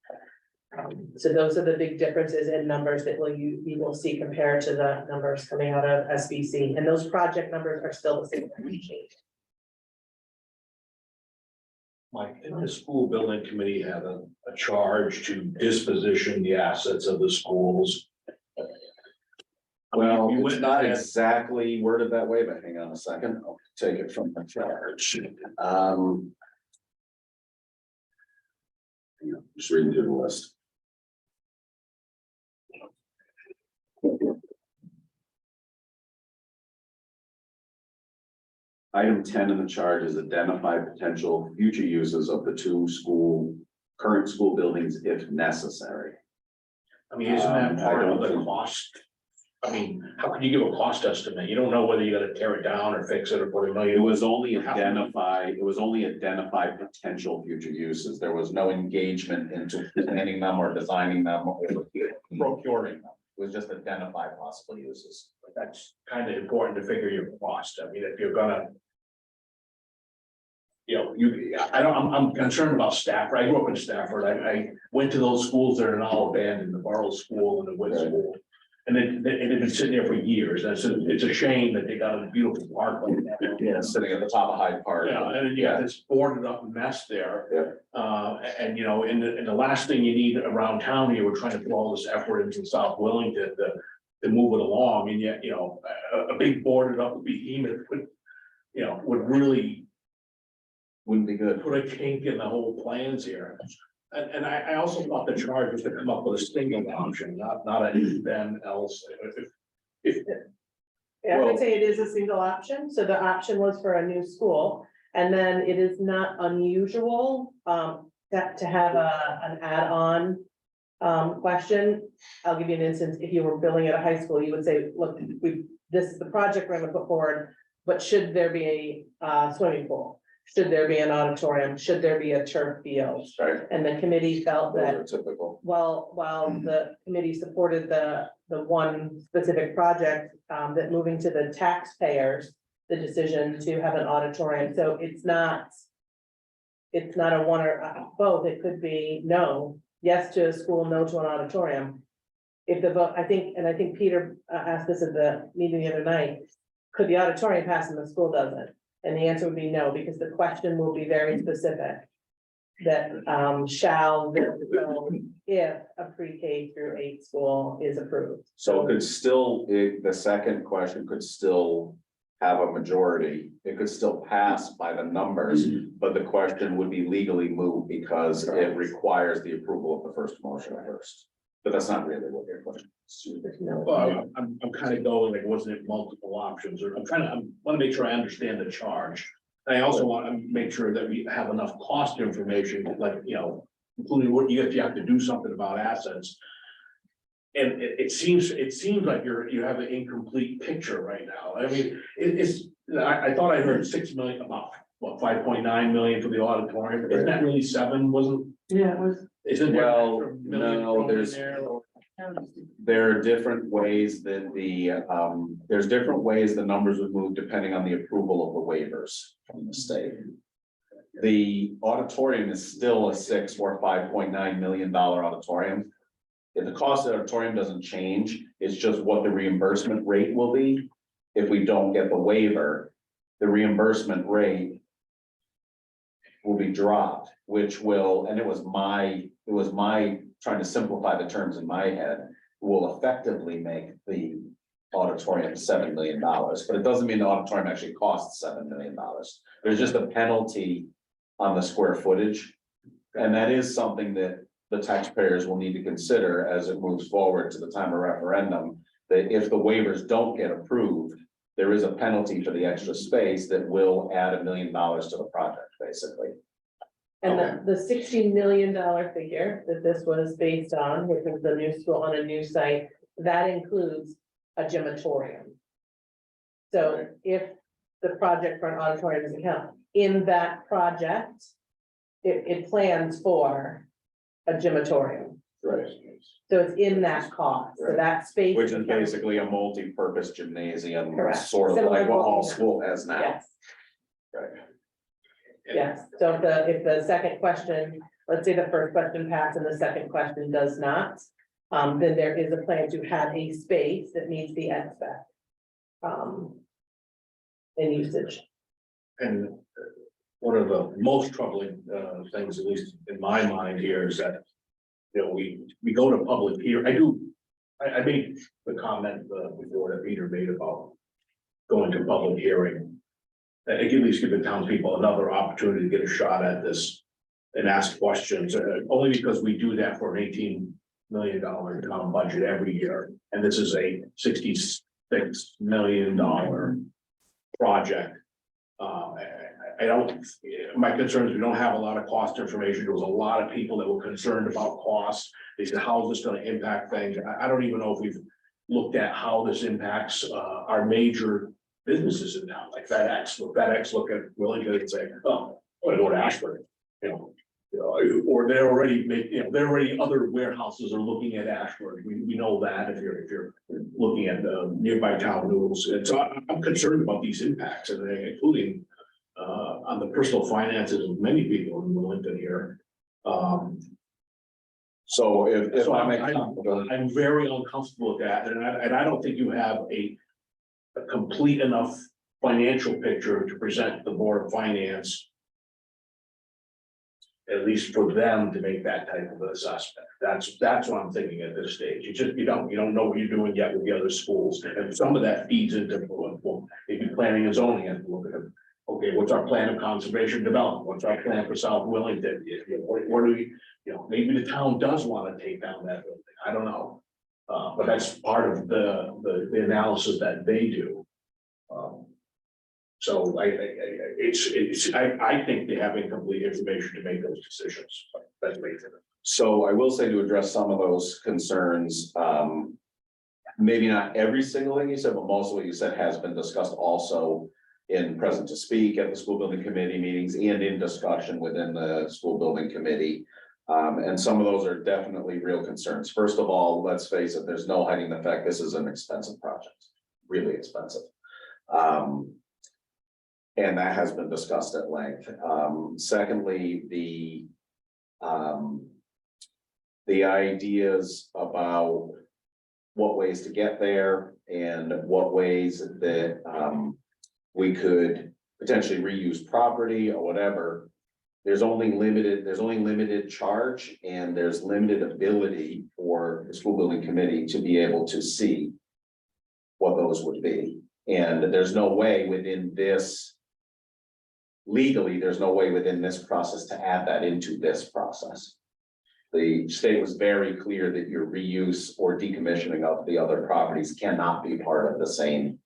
Speaker 1: So those are the big differences in numbers that you will see compared to the numbers coming out of SBC, and those project numbers are still the same.
Speaker 2: Mike, didn't the school building committee have a charge to disposition the assets of the schools?
Speaker 9: Well,
Speaker 2: You
Speaker 9: it's
Speaker 2: went
Speaker 9: not
Speaker 2: ahead-
Speaker 9: exactly worded that way, but hang on a second, I'll take it from the charge. Just reading through the list. Item 10 in the charge is identify potential future uses of the current school buildings if necessary.
Speaker 2: I mean, isn't that
Speaker 9: I
Speaker 2: part of
Speaker 9: don't
Speaker 2: the
Speaker 9: think-
Speaker 2: cost? I mean, how can you give a cost estimate? You don't know whether you gotta tear it down or fix it or put it, no,
Speaker 9: It
Speaker 2: you
Speaker 9: was only identify potential future uses. There was no engagement into planning them or designing them or procuring them. It was just identify possible uses.
Speaker 2: that's kind of important to figure your cost. I mean, if you're gonna. I'm concerned about Stafford. I grew up in Stafford. I went to those schools that are now abandoned, the Borough School and the Wood School. And it had been sitting there for years. It's a shame that they got a beautiful park like that.
Speaker 9: Yeah, sitting at the top of Hyde Park.
Speaker 2: Yeah, and then you got this boarded up mess there. And the last thing you need around town, you were trying to put all this effort into South Wellington to move it along, and yet, a big boarded up behemoth would really
Speaker 9: Wouldn't be good.
Speaker 2: put a kink in the whole plans here. And I also thought the charge was to come up with a single option, not a then else.
Speaker 1: Yeah, I would say it is a single option. So the option was for a new school. And then it is not unusual to have an add-on question. I'll give you an instance. If you were building at a high school, you would say, look, this is the project we're gonna put forward, but should there be a swimming pool? Should there be an auditorium? Should there be a turf field?
Speaker 9: Right.
Speaker 1: And the committee felt
Speaker 9: Those
Speaker 1: that
Speaker 9: are typical.
Speaker 1: while the committee supported the one specific project, that moving to the taxpayers, the decision to have an auditorium, so it's not a one or both, it could be no, yes to a school, no to an auditorium. If the vote, I think Peter asked this at the meeting the other night, could the auditorium pass and the school doesn't? And the answer would be no, because the question will be very specific. that, shall go if a pre-K through 8 school is approved.
Speaker 9: So it could still, the second question could still have a majority. It could still pass by the numbers, but the question would be legally moved because it requires the approval of the first motion first. But that's not really what your question is.
Speaker 2: Well, I'm kind of going like, wasn't it multiple options, or I want to make sure I understand the charge. I also want to make sure that we have enough cost information, like, you know, including what you have to do something about assets. And it seems like you have an incomplete picture right now. I mean, I thought I heard 6 million, about what, 5.9 million for the auditorium. Isn't that really 7? Wasn't?
Speaker 4: Yeah, it was.
Speaker 2: Isn't there?
Speaker 9: Well,
Speaker 2: an extra million
Speaker 9: no,
Speaker 2: thrown in
Speaker 9: there's-
Speaker 2: there?
Speaker 9: There are different ways that there's different ways the numbers would move depending on the approval of the waivers from the state. The auditorium is still a $6 or $5.9 million auditorium. If the cost of the auditorium doesn't change, it's just what the reimbursement rate will be. If we don't get the waiver, the reimbursement rate will be dropped, which will, and it was my trying to simplify the terms in my head, will effectively make the auditorium $7 million, but it doesn't mean the auditorium actually costs $7 million. There's just a penalty on the square footage. And that is something that the taxpayers will need to consider as it moves forward to the time of referendum, that if the waivers don't get approved, there is a penalty for the extra space that will add $1 million to the project, basically.
Speaker 1: And
Speaker 9: Okay.
Speaker 1: the $60 million figure that this was based on, which is the new school on a new site, that includes a gymatorium. So if the project for an auditorium doesn't count, in that project, it plans for a gymatorium.
Speaker 9: Right.
Speaker 1: So it's in that cost, so that space.
Speaker 9: Which is basically a multi-purpose gymnasium,
Speaker 1: Correct.
Speaker 9: sort of
Speaker 1: Similar
Speaker 9: like
Speaker 1: to
Speaker 9: what
Speaker 1: what we
Speaker 9: all
Speaker 1: have.
Speaker 9: school has now.
Speaker 1: Yes,
Speaker 9: Right.
Speaker 1: yes, so if the second question, let's say the first question passed and the second question does not, then there is a plan to have a space that meets the ed spec. In usage.
Speaker 2: And one of the most troubling things, at least in my mind here, is that, you know, we go to public here. I made the comment before that Peter made about going to public hearing. At least give the townspeople another opportunity to get a shot at this and ask questions, only because we do that for an $18 million town budget every year. And this is a $66 million project. I don't, my concern is we don't have a lot of cost information. There was a lot of people that were concerned about costs. They said, how is this gonna impact things? I don't even know if we've looked at how this impacts our major businesses in town, like FedEx. FedEx look at Wellington and say, oh, I'm gonna go to Ashburn, you know, or they're already other warehouses are looking at Ashburn. We know that if you're looking at the nearby town news. And so I'm concerned about these impacts, and including on the personal finances of many people in Wellington here.
Speaker 9: So if
Speaker 2: So
Speaker 9: I
Speaker 2: I'm
Speaker 9: may.
Speaker 2: I'm very uncomfortable with that, and I don't think you have a complete enough financial picture to present the Board of Finance. At least for them to make that type of assessment. That's what I'm thinking at this stage. You don't know what you're doing yet with the other schools, and some of that feeds into, well, if you're planning and zoning, and look at them. Okay, what's our plan of conservation development? What's our plan for South Wellington? What do we, you know, maybe the town does want to take down that building. I don't know. But that's part of the analysis that they do. So I think they have incomplete information to make those decisions. That's me.
Speaker 9: So I will say, to address some of those concerns, maybe not every single thing you said, but most of what you said has been discussed also in present to speak at the school building committee meetings and in discussion within the school building committee. And some of those are definitely real concerns. First of all, let's face it, there's no hiding the fact this is an expensive project, really expensive. And that has been discussed at length. Secondly, the ideas about what ways to get there and what ways that we could potentially reuse property or whatever. there's only limited charge and there's limited ability for the school building committee to be able to see what those would be. And there's no way within this, legally, there's no way within this process to add that into this process. The state was very clear that your reuse or decommissioning of the other properties cannot be part of the same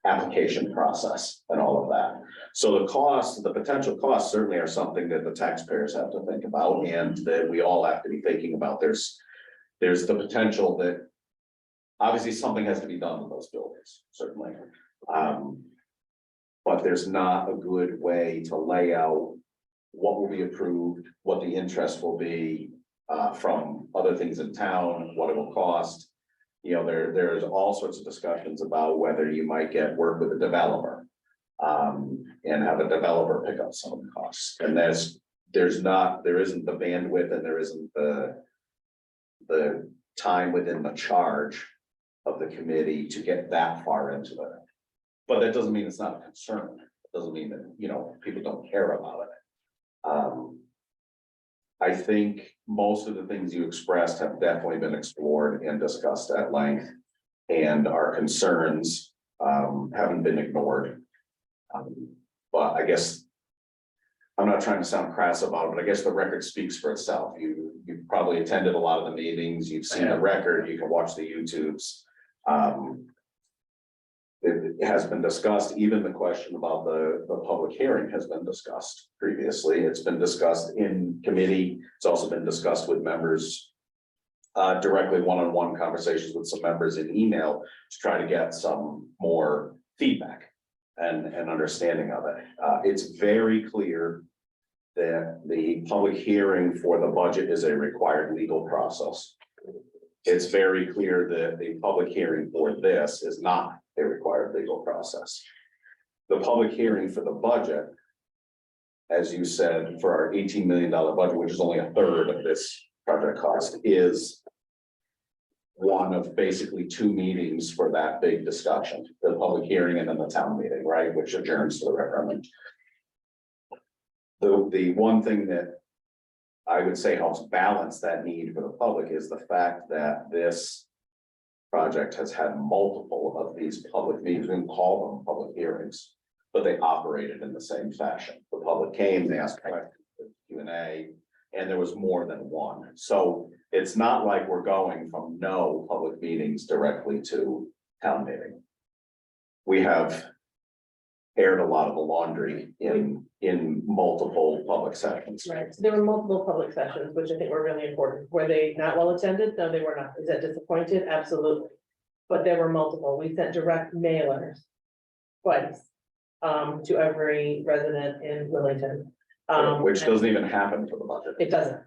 Speaker 9: application process and all of that. So the costs, the potential costs certainly are something that the taxpayers have to think about and that we all have to be thinking about. There's the potential that obviously something has to be done with those buildings, certainly. But there's not a good way to lay out what will be approved, what the interest will be from other things in town, what it will cost. You know, there's all sorts of discussions about whether you might get work with a developer and have a developer pick up some of the costs. And there isn't the bandwidth and there isn't the time within the charge of the committee to get that far into it. But that doesn't mean it's not a concern. It doesn't mean that, you know, people don't care about it. I think most of the things you expressed have definitely been explored and discussed at length. And our concerns haven't been ignored. But I guess I'm not trying to sound crass about it, but I guess the record speaks for itself. You've probably attended a lot of the meetings, you've seen the record, you can watch the YouTubes. It has been discussed, even the question about the public hearing has been discussed previously. It's been discussed in committee. It's also been discussed with members directly one-on-one conversations with some members in email to try to get some more feedback and understanding of it. It's very clear that the public hearing for the budget is a required legal process. It's very clear that the public hearing for this is not a required legal process. The public hearing for the budget, as you said, for our $18 million budget, which is only a third of this project cost, is one of basically two meetings for that big discussion, the public hearing and then the town meeting, right, which adjourns to the referendum. The one thing that I would say helps balance that need for the public is the fact that this project has had multiple of these public meetings, we can call them public hearings, but they operated in the same fashion. The public came, they asked questions, Q&A, and there was more than one. So it's not like we're going from no public meetings directly to town meeting. We have aired a lot of the laundry in multiple public sessions.
Speaker 1: Right, so there were multiple public sessions, which I think were really important. Were they not well attended? No, they were not. Is that disappointed? Absolutely. But there were multiple. We sent direct mailers twice to every resident in Wellington.
Speaker 9: Which doesn't even happen for the budget.
Speaker 1: It doesn't,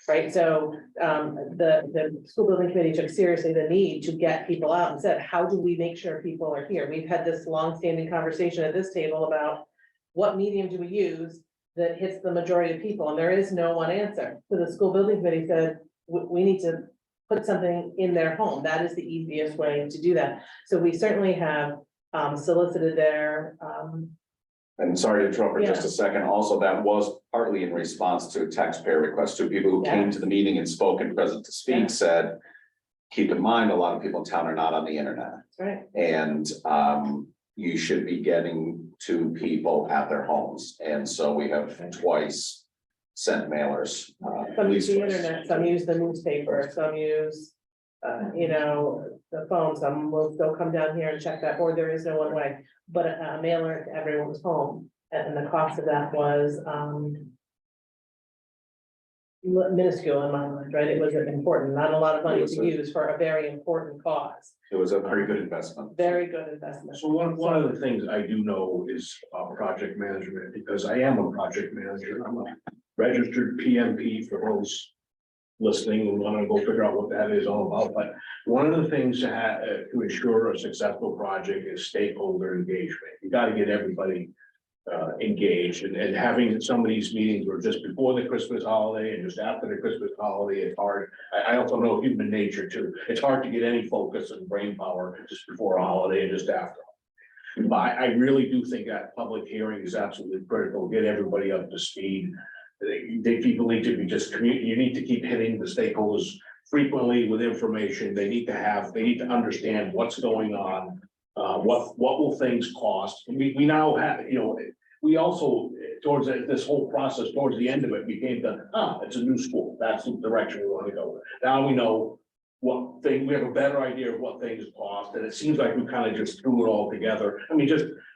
Speaker 1: right? So the school building committee took seriously the need to get people out and said, how do we make sure people are here? We've had this long-standing conversation at this table about what medium do we use that hits the majority of people, and there is no one answer. So the school building committee said, we need to put something in their home. That is the easiest way to do that. So we certainly have solicited their
Speaker 9: And sorry to interrupt for just a second. Also, that was partly in response to a taxpayer request. To people who came to the meeting and spoke and present to speak said, keep in mind, a lot of people in town are not on the internet.
Speaker 1: right.
Speaker 9: And you should be getting to people at their homes. And so we have twice sent mailers.
Speaker 1: Some use the
Speaker 9: twice.
Speaker 1: internet, some use the newspaper, some use, you know, the phone, some will still come down here and check that, or there is no one way. But a mailer to everyone's home, and the cost of that was minuscule in my mind, right? It wasn't important, not a lot of money to use for a very important cause,
Speaker 9: It was a very good investment.
Speaker 1: very good investment.
Speaker 2: So one of the things I do know is project management, because I am a project manager. I'm a registered PMP for those listening and want to go figure out what that is all about. But one of the things to ensure a successful project is stakeholder engagement. You got to get everybody engaged, and having some of these meetings were just before the Christmas holiday and just after the Christmas holiday, it's hard. I also know human nature too. It's hard to get any focus and brain power just before a holiday and just after. But I really do think that public hearing is absolutely critical, get everybody up to speed. People need to be you need to keep hitting the stakeholders frequently with information. They need to understand what's going on. What will things cost? We now have, we also, towards this whole process, towards the end of it, became it's a new school. That's the direction we want to go. Now we know we have a better idea of what things cost, and it seems like we kind of just threw it all together. I mean,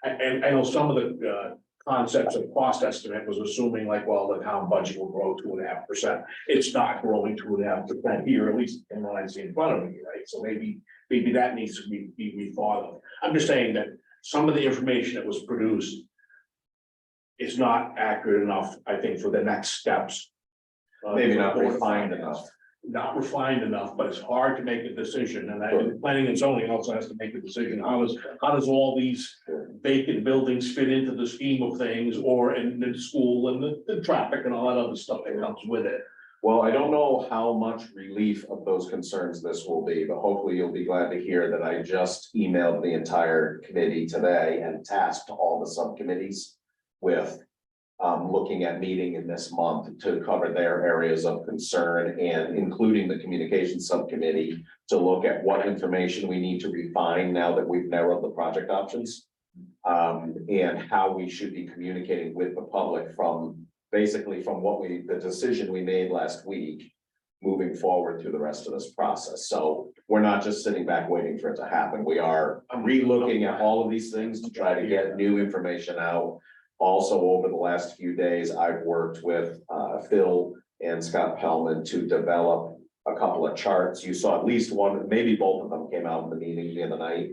Speaker 2: and I know some of the concepts of cost estimate was assuming like, well, the town budget will grow 2.5%. It's not growing 2.5% here, at least in what I see in front of me, right? So maybe that needs to be rethought of. I'm just saying that some of the information that was produced is not accurate enough, I think, for the next steps.
Speaker 9: Maybe not refined enough.
Speaker 2: Not refined enough, but it's hard to make a decision, and planning and zoning also has to make a decision. How does all these vacant buildings fit into the scheme of things, or in the school and the traffic and all that other stuff that comes with it?
Speaker 9: Well, I don't know how much relief of those concerns this will be, but hopefully you'll be glad to hear that I just emailed the entire committee today and tasked all the subcommittees with looking at meeting in this month to cover their areas of concern, and including the communications subcommittee to look at what information we need to refine now that we've narrowed the project options. And how we should be communicating with the public from the decision we made last week, moving forward through the rest of this process. So we're not just sitting back waiting for it to happen. We are re-looking at all of these things to try to get new information out. Also, over the last few days, I've worked with Phil and Scott Pellman to develop a couple of charts. You saw at least one, maybe both of them came out in the meeting the other night,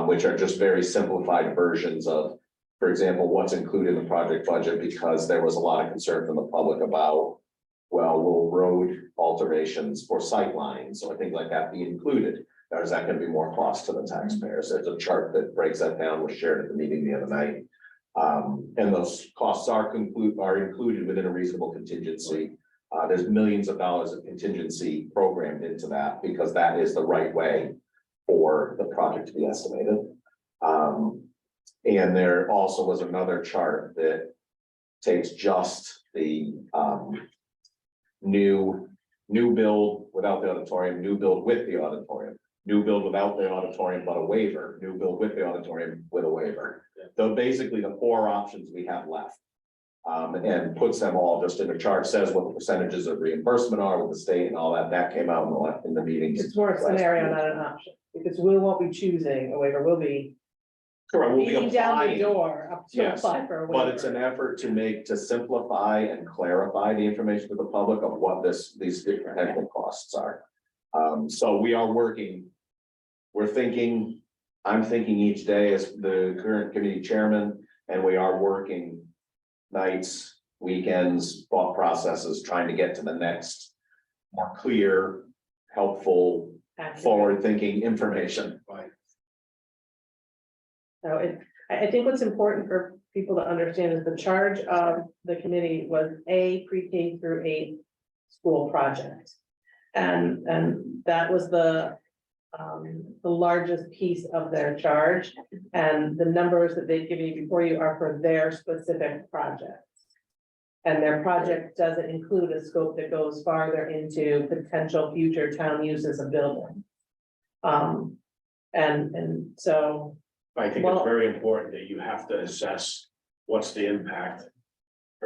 Speaker 9: which are just very simplified versions of, for example, what's included in the project budget, because there was a lot of concern from the public about, well, will road alterations for sight lines or things like that be included? Or is that going to be more cost to the taxpayers? There's a chart that breaks that down, was shared at the meeting the other night. And those costs are included within a reasonable contingency. There's millions of dollars of contingency programmed into that, because that is the right way for the project to be estimated. And there also was another chart that takes just the new build without the auditorium, new build with the auditorium, new build without the auditorium but a waiver, new build with the auditorium with a waiver. So basically the 4 options we have left. And puts them all just in a chart, says what the percentages of reimbursement are with the state and all that. That came out in the meetings.
Speaker 1: It's more a scenario, not an option, because we won't be choosing a waiver, we'll be
Speaker 9: Correct, we'll be
Speaker 1: beating down the
Speaker 9: applying.
Speaker 1: door up to
Speaker 9: Yes,
Speaker 1: apply for a waiver.
Speaker 9: But it's an effort to simplify and clarify the information to the public of what these different technical costs are. So we are working. I'm thinking each day as the current committee chairman, and we are working nights, weekends, thought processes, trying to get to the next more clear, helpful, forward-thinking information.
Speaker 2: Right.
Speaker 1: So I think what's important for people to understand is the charge of the committee was a pre-K through 8 school project. And that was the largest piece of their charge, and the numbers that they've given you before you are for their specific projects. And their project doesn't include a scope that goes farther into potential future town uses of building. And so.
Speaker 2: I think it's very important that you have to assess what's the impact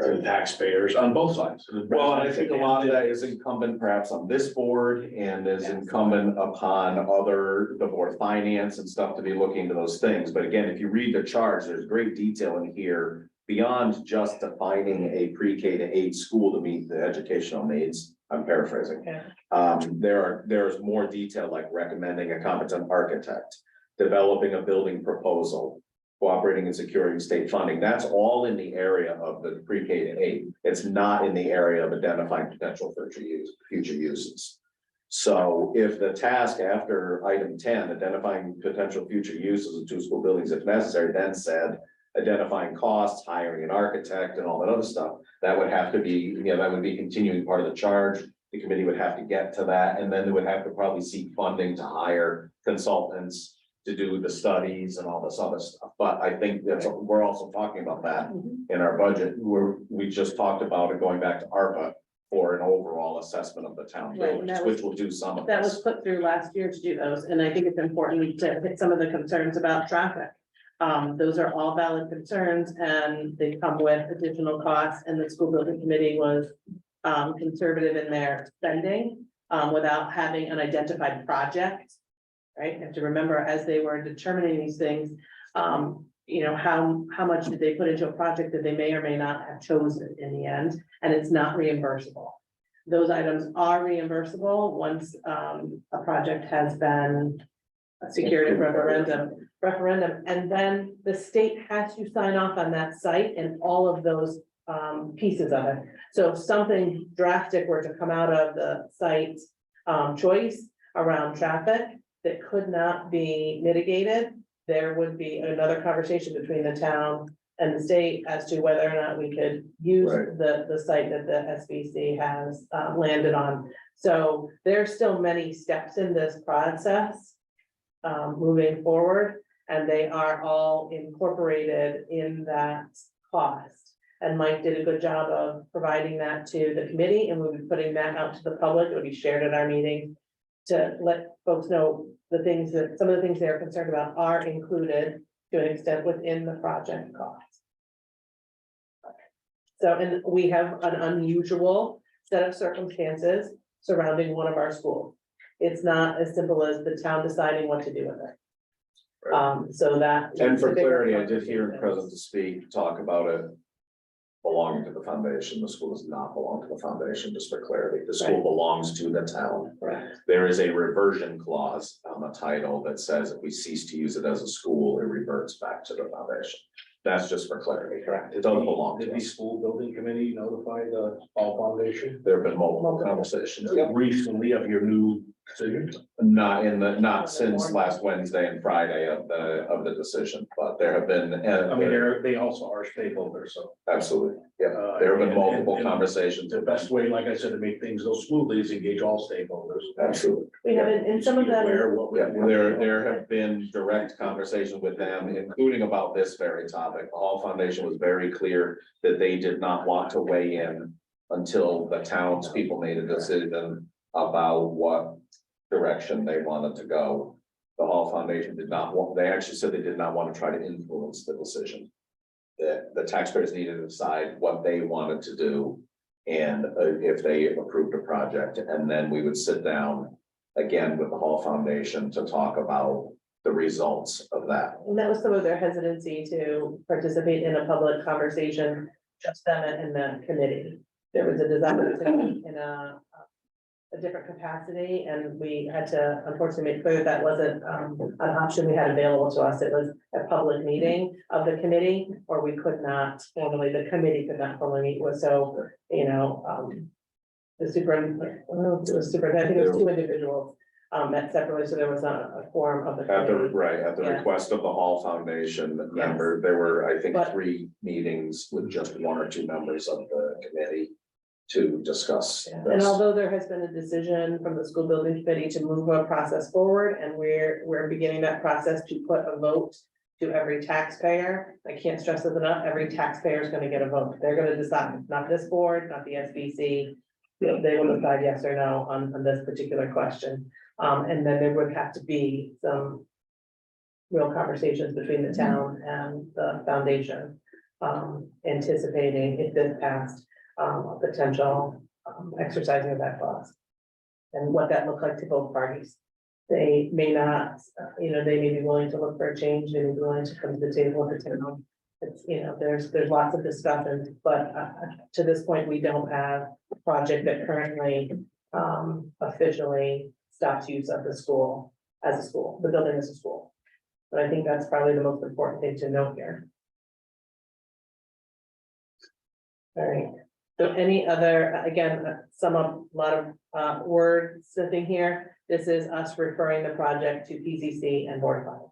Speaker 2: to the taxpayers on both sides.
Speaker 9: Well, and I think a lot of that is incumbent perhaps on this board, and is incumbent upon the board of finance and stuff to be looking into those things. But again, if you read the charts, there's great detail in here beyond just defining a pre-K to 8 school to meet the educational needs. I'm paraphrasing.
Speaker 1: Yeah.
Speaker 9: There's more detail, like recommending a competent architect, developing a building proposal, cooperating and securing state funding. That's all in the area of the pre-K to 8. It's not in the area of identifying potential future uses. So if the task after item 10, identifying potential future uses of 2 school buildings if necessary, then said identifying costs, hiring an architect and all that other stuff, that would have to be, that would be continuing part of the charge. The committee would have to get to that, and then they would have to probably seek funding to hire consultants to do the studies and all this other stuff, but I think that's, we're also talking about that in our budget, we just talked about it going back to ARPA for an overall assessment of the town
Speaker 1: Right, and
Speaker 9: buildings,
Speaker 1: that
Speaker 9: which
Speaker 1: was-
Speaker 9: will do some of
Speaker 1: That was
Speaker 9: this.
Speaker 1: put through last year to do those, and I think it's important to hit some of the concerns about traffic. Those are all valid concerns, and they come with additional costs, and the school building committee was conservative in their spending, without having an identified project. Right, you have to remember, as they were determining these things, you know, how much did they put into a project that they may or may not have chosen in the end, and it's not reimbursable. Those items are reimbursable once a project has been secured in referendum, and then the state has to sign off on that site and all of those pieces of it. So if something drastic were to come out of the site choice around traffic that could not be mitigated, there would be another conversation between the town and the state as to whether or not we could use
Speaker 9: Right.
Speaker 1: the site that the SBC has landed on. So there's still many steps in this process moving forward, and they are all incorporated in that cost. And Mike did a good job of providing that to the committee, and we'll be putting that out to the public. It'll be shared at our meeting to let folks know the things that, some of the things they're concerned about are included to an extent within the project cost. So, and we have an unusual set of circumstances surrounding one of our schools. It's not as simple as the town deciding what to do with it. So that.
Speaker 9: And for clarity, I did hear in present to speak, talk about it belonging to the foundation. The school does not belong to the foundation, just for clarity. The school
Speaker 1: Right.
Speaker 9: belongs to the town.
Speaker 1: Correct.
Speaker 9: There is a reversion clause on the title that says if we cease to use it as a school, it reverts back to the foundation. That's just for clarity.
Speaker 1: Correct.
Speaker 9: It doesn't belong to
Speaker 2: Did the
Speaker 9: us.
Speaker 2: school building committee notify the Hall Foundation
Speaker 9: There have been multiple conversations.
Speaker 2: recently of your new decision?
Speaker 9: Not since last Wednesday and Friday of the decision, but there have been.
Speaker 2: I mean, they also are stakeholders, so.
Speaker 9: Absolutely, yeah, there have been multiple
Speaker 2: And
Speaker 9: conversations.
Speaker 2: the best way, like I said, to make things go smoothly is engage all stakeholders.
Speaker 9: Absolutely.
Speaker 1: We have, in some of
Speaker 2: Be
Speaker 1: them.
Speaker 2: aware what we-
Speaker 9: Yeah, there have been direct conversations with them, including about this very topic. The Hall Foundation was very clear that they did not want to weigh in until the townspeople made a decision about what direction they wanted to go. The Hall Foundation did not want, they actually said they did not want to try to influence the decision. The taxpayers needed to decide what they wanted to do and if they approved a project, and then we would sit down again with the Hall Foundation to talk about the results of that.
Speaker 1: And that was some of their hesitancy to participate in a public conversation, just them and the committee. There was a desire to be in a different capacity, and we had to unfortunately make clear that wasn't an option we had available to us. It was a public meeting of the committee, or we could not formally, the committee could not formally meet with, so, you know, the superintendent, I think it was two individuals met separately, so there was not a quorum of the
Speaker 9: At the,
Speaker 1: committee.
Speaker 9: right, at the
Speaker 1: Yeah.
Speaker 9: request of the Hall Foundation member, there were, I think,
Speaker 1: But-
Speaker 9: 3 meetings with just 1 or 2 members of the committee to discuss
Speaker 1: And
Speaker 9: this.
Speaker 1: although there has been a decision from the school building committee to move a process forward, and we're beginning that process to put a vote to every taxpayer, I can't stress this enough, every taxpayer is gonna get a vote. They're gonna decide, not this board, not the SBC. They will decide yes or no on this particular question. And then there would have to be some real conversations between the town and the foundation, anticipating if this passed, a potential exercising of that clause. And what that looked like to both parties. They may not, you know, they may be willing to look for a change, they may be willing to come to the table with the town. It's, you know, there's lots of discussions, but to this point, we don't have a project that currently officially stops use of the school as a school, the building as a school. But I think that's probably the most important thing to note here. All right, so any other, again, a lot of word sniffing here. This is us referring the project to PCC and Board of Health.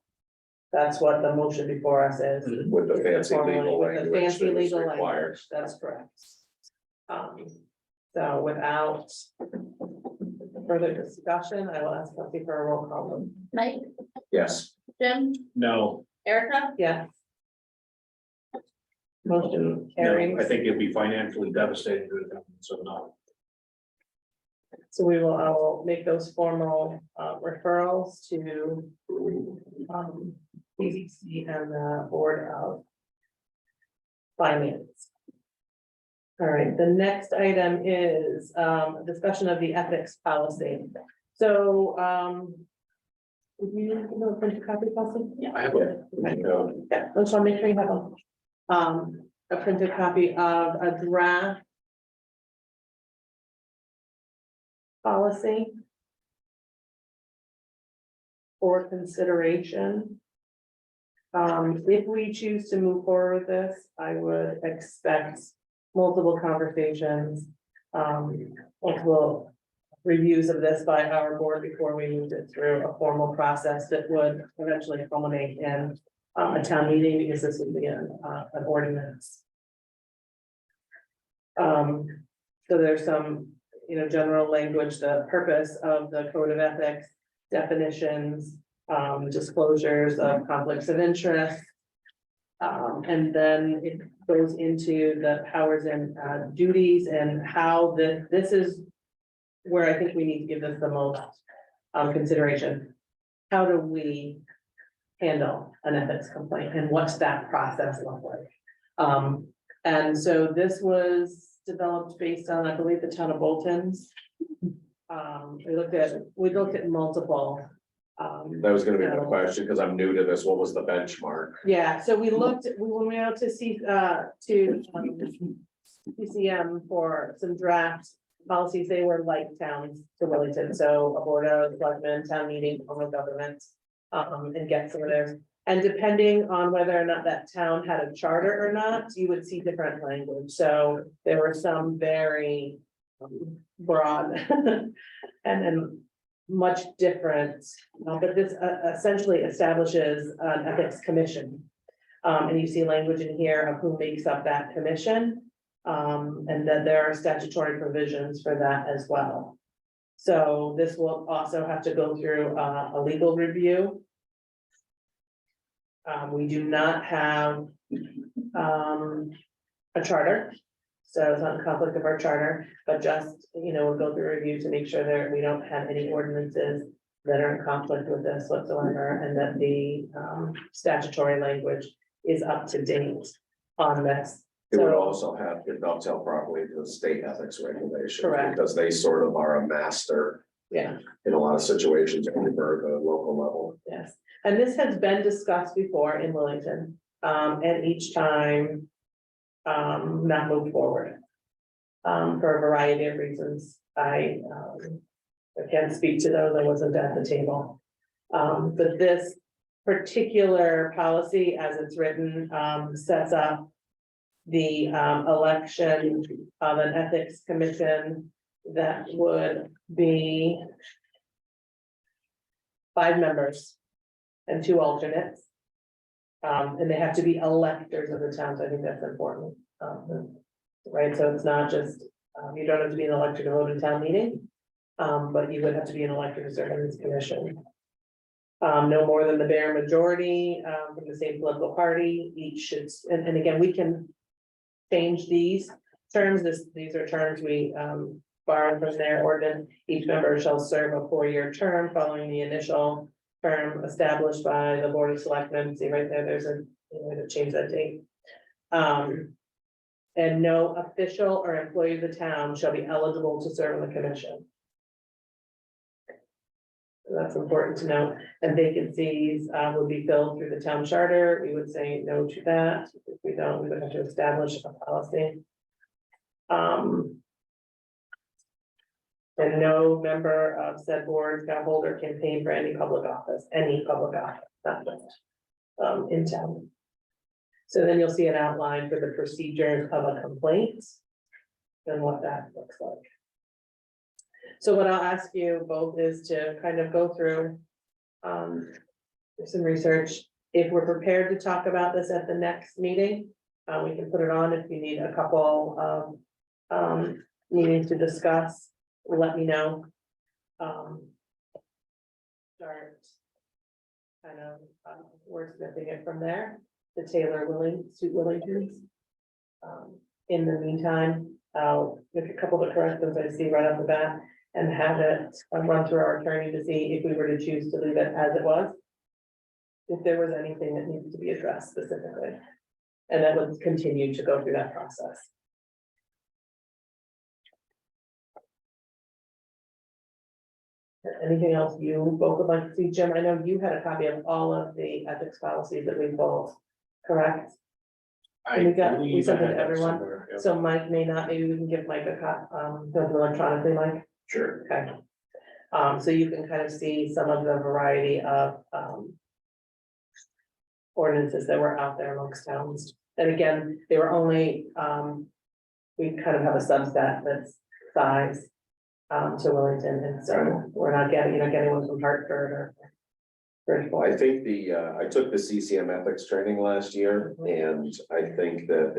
Speaker 1: That's what the motion before us is.
Speaker 9: With the fancy
Speaker 1: Formally,
Speaker 9: legal
Speaker 1: with the
Speaker 9: language
Speaker 1: fancy
Speaker 9: that is
Speaker 1: legal
Speaker 9: required.
Speaker 1: language, that's correct. So without further discussion, I will ask Kelsey for a roll call vote.
Speaker 11: Mike,
Speaker 9: Yes.
Speaker 11: Jim,
Speaker 2: No,
Speaker 11: Erica,
Speaker 1: Yes. Motion
Speaker 2: no,
Speaker 1: carries.
Speaker 2: I think it'd be financially devastating to them, so no.
Speaker 1: So I will make those formal referrals to PCC and the Board of Finance. All right, the next item is discussion of the ethics policy. So would you know a printed copy, Kelsey? Yeah.
Speaker 2: I have a,
Speaker 1: Yeah, let's all make sure you have a printed copy of a draft policy for consideration. If we choose to move forward with this, I would expect multiple conversations, multiple reviews of this by our board before we moved it through a formal process that would eventually culminate in a town meeting, because this would be an ordinance. So there's some, general language, the purpose of the code of ethics, definitions, disclosures of conflicts of interest. And then it goes into the powers and duties and how this is where I think we need to give this the most consideration. How do we handle an ethics complaint, and what's that process look like? And so this was developed based on, I believe, the town of Bolton's. We looked at multiple.
Speaker 9: That was gonna be my question, because I'm new to this. What was the benchmark?
Speaker 1: Yeah, so we looked, when we went out to see, CCM for some draft policies, they were like towns to Wellington, so a board of selectmen, town meeting, form of government. And get some of theirs, and depending on whether or not that town had a charter or not, you would see different language, so there were some very broad and much different, but this essentially establishes an ethics commission. And you see language in here of who makes up that commission, and that there are statutory provisions for that as well. So this will also have to go through a legal review. We do not have a charter, so it's not a conflict of our charter, but just, we'll go through a review to make sure that we don't have any ordinances that are in conflict with this whatsoever, and that the statutory language is up to date on this.
Speaker 9: It would
Speaker 1: So,
Speaker 9: also have to dovetail properly to the state ethics regulations.
Speaker 1: Correct.
Speaker 9: Because they sort of are a master
Speaker 1: yeah.
Speaker 9: in a lot of situations over the local level.
Speaker 1: Yes, and this has been discussed before in Wellington, and each time not moved forward. For a variety of reasons. I can't speak to those, I wasn't at the table. But this particular policy, as it's written, sets up the election of an ethics commission that would be 5 members and 2 alternates. And they have to be electors of the town, so I think that's important. Right, so it's not just, you don't have to be an elector to vote in town meeting, but you would have to be an elector to serve on this commission. No more than the bare majority from the same political party, each should, and again, we can change these terms. These are terms we borrowed from their ordinance. Each member shall serve a 4-year term following the initial term established by the Board of Selectmen. See right there, there's a, to change that date. And no official or employee of the town shall be eligible to serve on the commission. That's important to note, and vacancies would be filled through the town charter. We would say no to that. If we don't, we would have to establish a policy. And no member of said board shall hold or campaign for any public office, not just in town. So then you'll see an outline for the procedures of a complaint and what that looks like. So what I'll ask you both is to kind of go through some research. If we're prepared to talk about this at the next meeting, we can put it on. If you need a couple of meetings to discuss, let me know. Start kind of wordsmithing it from there, the Taylor suit Wellingtons. In the meantime, I'll make a couple of corrections I see right off the bat and have it run through our attorney to see if we were to choose to leave it as it was. If there was anything that needed to be addressed specifically, and then let's continue to go through that process. Anything else you both would like to see, Jim? I know you had a copy of all of the ethics policies that we pulled, correct?
Speaker 2: I
Speaker 1: We
Speaker 2: believe
Speaker 1: sent
Speaker 2: I
Speaker 1: it
Speaker 2: had
Speaker 1: to
Speaker 2: that
Speaker 1: everyone.
Speaker 2: somewhere, yeah.
Speaker 1: So Mike may not, maybe we can give Mike a do it electronically, Mike,
Speaker 9: Sure.
Speaker 1: okay? So you can kind of see some of the variety of, ordinances that were out there amongst towns. And again, they were only, we kind of have a subset that's size, to Wellington, and so we're not getting, getting one from Hartford or.
Speaker 9: I think I took the CCM ethics training last year, and I think that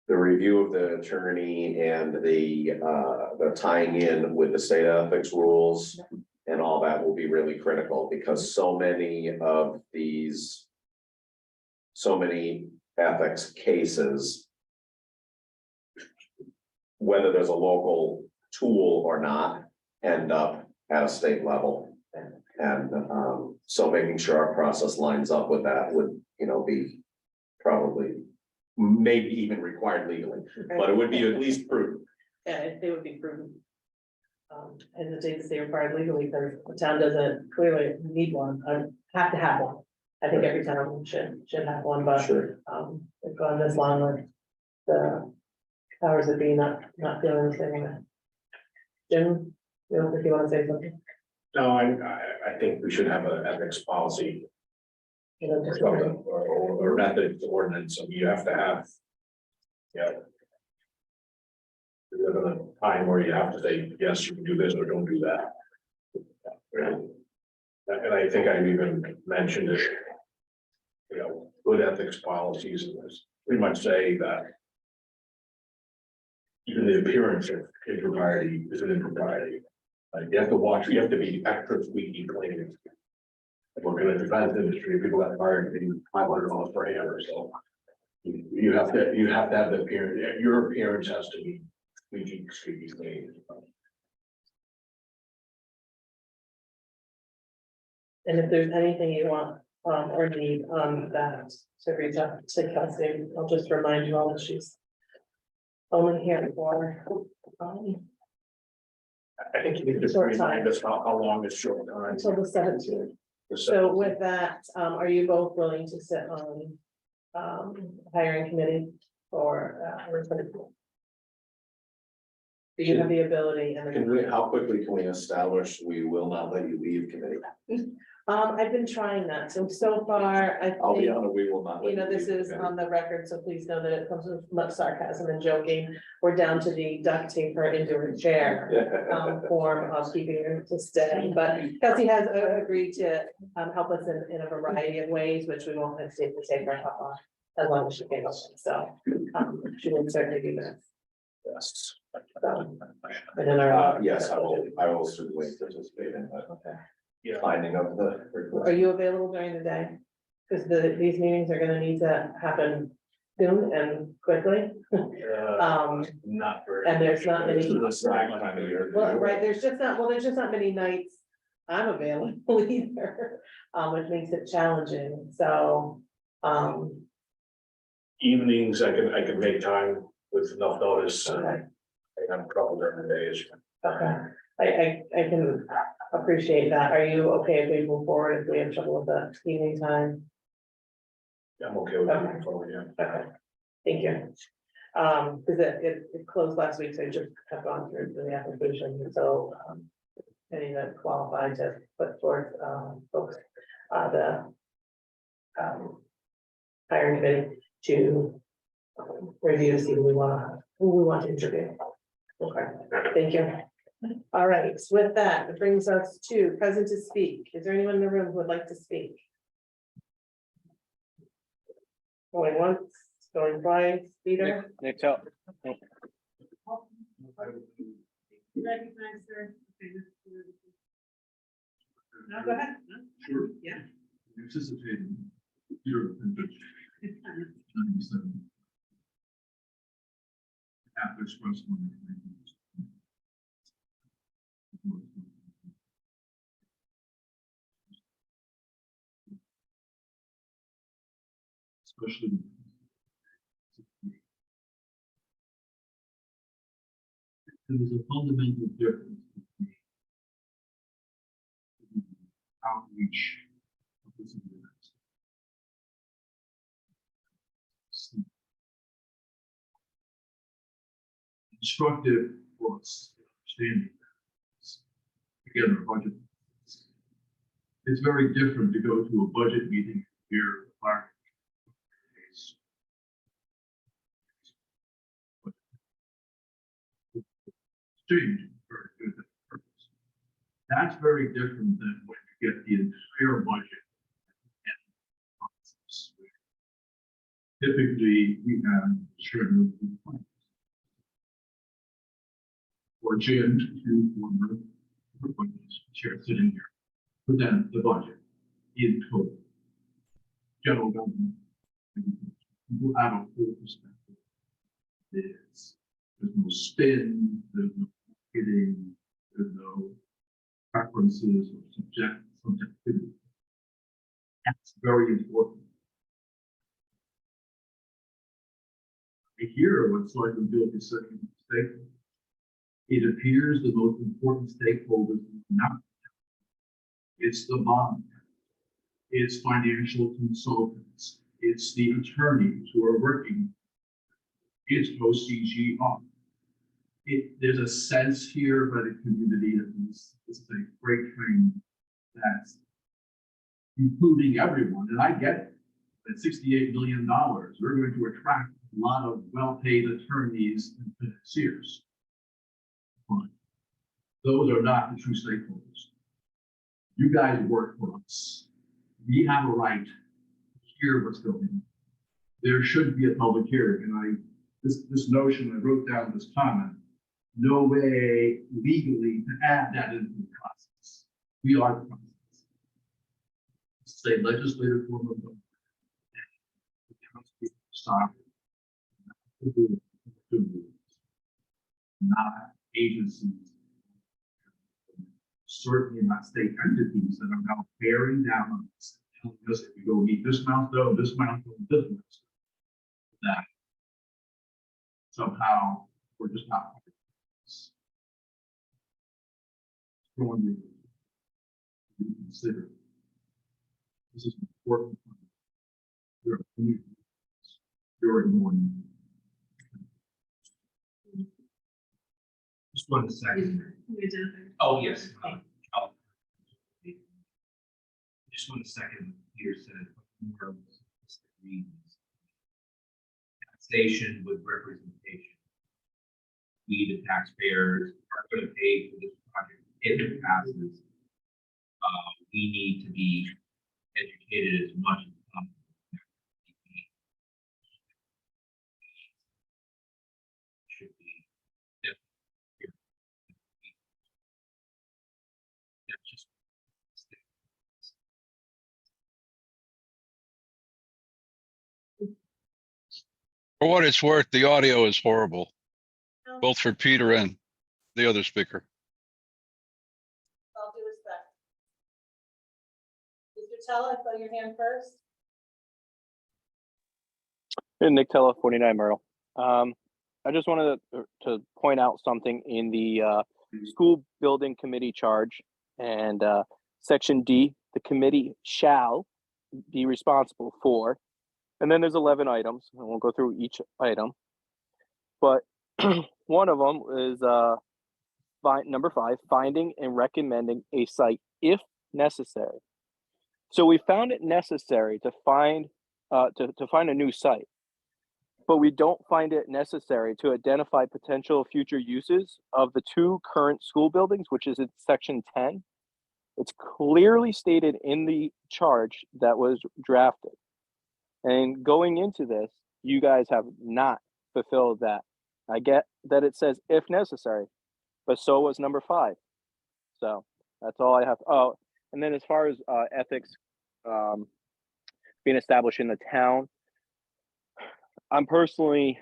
Speaker 9: the review of the attorney and the tying in with the state ethics rules and all that will be really critical, because so many ethics cases, whether there's a local tool or not, end up at a state level. And so making sure our process lines up with that would, be probably maybe even required legally, but it would be at least prudent.
Speaker 1: Yeah, they would be prudent. Hesitate to say required legally, because the town doesn't clearly need one, have to have one. I think every town should have one, but
Speaker 9: Sure.
Speaker 1: we've gone this long with the powers that be not feeling the same way. Jim, you don't think you want to say something?
Speaker 2: No, I think we should have an ethics policy
Speaker 1: Just
Speaker 2: or methods ordinance, you have to have. Yeah. We live in a time where you have to say, yes, you can do this or don't do that. And I think I've even mentioned it. Good ethics policies pretty much say that. Even the appearance of impropriety is an impropriety. You have to watch, you have to be extra squeaky clean. We're in the defense industry, people that fired $500 per hammer, so. You have to have the appearance, your appearance has to be squeaky clean.
Speaker 1: And if there's anything you want, or need on that, to reach out to Kelsey, I'll just remind you all that she's only here for,
Speaker 2: I think you need to
Speaker 1: Short
Speaker 2: remind
Speaker 1: time.
Speaker 2: us how long is short time.
Speaker 1: until the 17th. So with that, are you both willing to sit on, hiring committee for, do you have the ability and
Speaker 9: How quickly can we establish we will not let you leave committee?
Speaker 1: I've been trying that, so far, I
Speaker 9: I'll be
Speaker 1: think,
Speaker 9: on a we will not. let
Speaker 1: this
Speaker 9: leave
Speaker 1: is
Speaker 9: committee.
Speaker 1: on the record, so please know that it comes with much sarcasm and joking. We're down to the duct tape her into her chair, form of keeping her to stay, but Kelsey has agreed to, help us in a variety of ways, which we won't hesitate to take her up on, as long as she can, so, she will certainly do that.
Speaker 9: Yes.
Speaker 1: So, and then our.
Speaker 9: Yes, I will certainly participate in the
Speaker 1: Okay.
Speaker 2: Yeah.
Speaker 9: finding of the.
Speaker 1: Are
Speaker 9: report.
Speaker 1: you available during the day? Because these meetings are gonna need to happen soon and quickly.
Speaker 2: Not very.
Speaker 1: And there's not many-
Speaker 9: This is a slack time of year.
Speaker 1: Well, right, there's just not many nights I'm available either, which makes it challenging, so,
Speaker 2: Evenings, I can make time with enough notice.
Speaker 1: okay,
Speaker 2: I have trouble during the days.
Speaker 1: okay. I can appreciate that. Are you okay if we move forward, if we have trouble with the evening time?
Speaker 2: I'm okay with
Speaker 1: Okay.
Speaker 2: that.
Speaker 1: Okay, thank you. Because it closed last week, so I just have gone through the application, so, any that qualified to put forth, folks, the, hiring committee to review, see who we want to interview. Okay, thank you. All right, so with that, it brings us to present to speak. Is there anyone in the room who would like to speak? Going once, going twice, Peter?
Speaker 11: Nick's out.
Speaker 1: Recognize, sir. Okay, no, go ahead. No?
Speaker 6: Sure.
Speaker 1: Yeah.
Speaker 6: Anticipating. You're. 97. Have to express my. Especially. There's a fundamental difference between outreach of this event. Instructive for us understanding that. Again, our budget. It's very different to go to a budget meeting here. Exchange, very good at purpose. That's very different than when you get the entire budget. And process. Typically, we have shared plans. Or Jim, two former chair sitting here, present the budget in total. General government. People have a full perspective. There's no spin, there's no marketing, there's no preferences or subjectivity. That's very important. Here, what's like when Bill is saying, it appears the most important stakeholders not. It's the bond. It's financial consultants. It's the attorneys who are working. It's OCGR. There's a sense here by the community that this is a great training that's including everyone, and I get it. At $68 million, we're going to attract a lot of well-paid attorneys and financiers. But those are not the true stakeholders. You guys work for us. We have a right to hear what's going on. There should be a public hearing, and this notion, I wrote down this comment, no way legally to add that into the process. We are the process. It's a legislative form of government. Stop. Not agencies. Certainly not state entities that are now bearing down on us, telling us if you go meet this milestone, this milestone, this milestone, that somehow we're just not. Going to reconsider. This is important. You're ignoring.
Speaker 11: Just 1 second. Oh, yes. Just 1 second. Peter said more reasons. Taxation with representation. We, the taxpayers, are going to pay for this project if it passes. We need to be educated as much as possible. Should be that's just
Speaker 8: For what it's worth, the audio is horrible, both for Peter and the other speaker.
Speaker 1: All due respect. Mr. Tella, I saw your hand first.
Speaker 12: Hey, Nick Tella, 49 Myrtle. I just wanted to point out something in the school building committee charge and section D, the committee shall be responsible for, and then there's 11 items, and we'll go through each item. But one of them is number 5, finding and recommending a site if necessary. So we found it necessary to find a new site, but we don't find it necessary to identify potential future uses of the 2 current school buildings, which is in section 10. It's clearly stated in the charge that was drafted. And going into this, you guys have not fulfilled that. I get that it says if necessary, but so was number 5. So that's all I have. Oh, and then as far as ethics being established in the town, I'm personally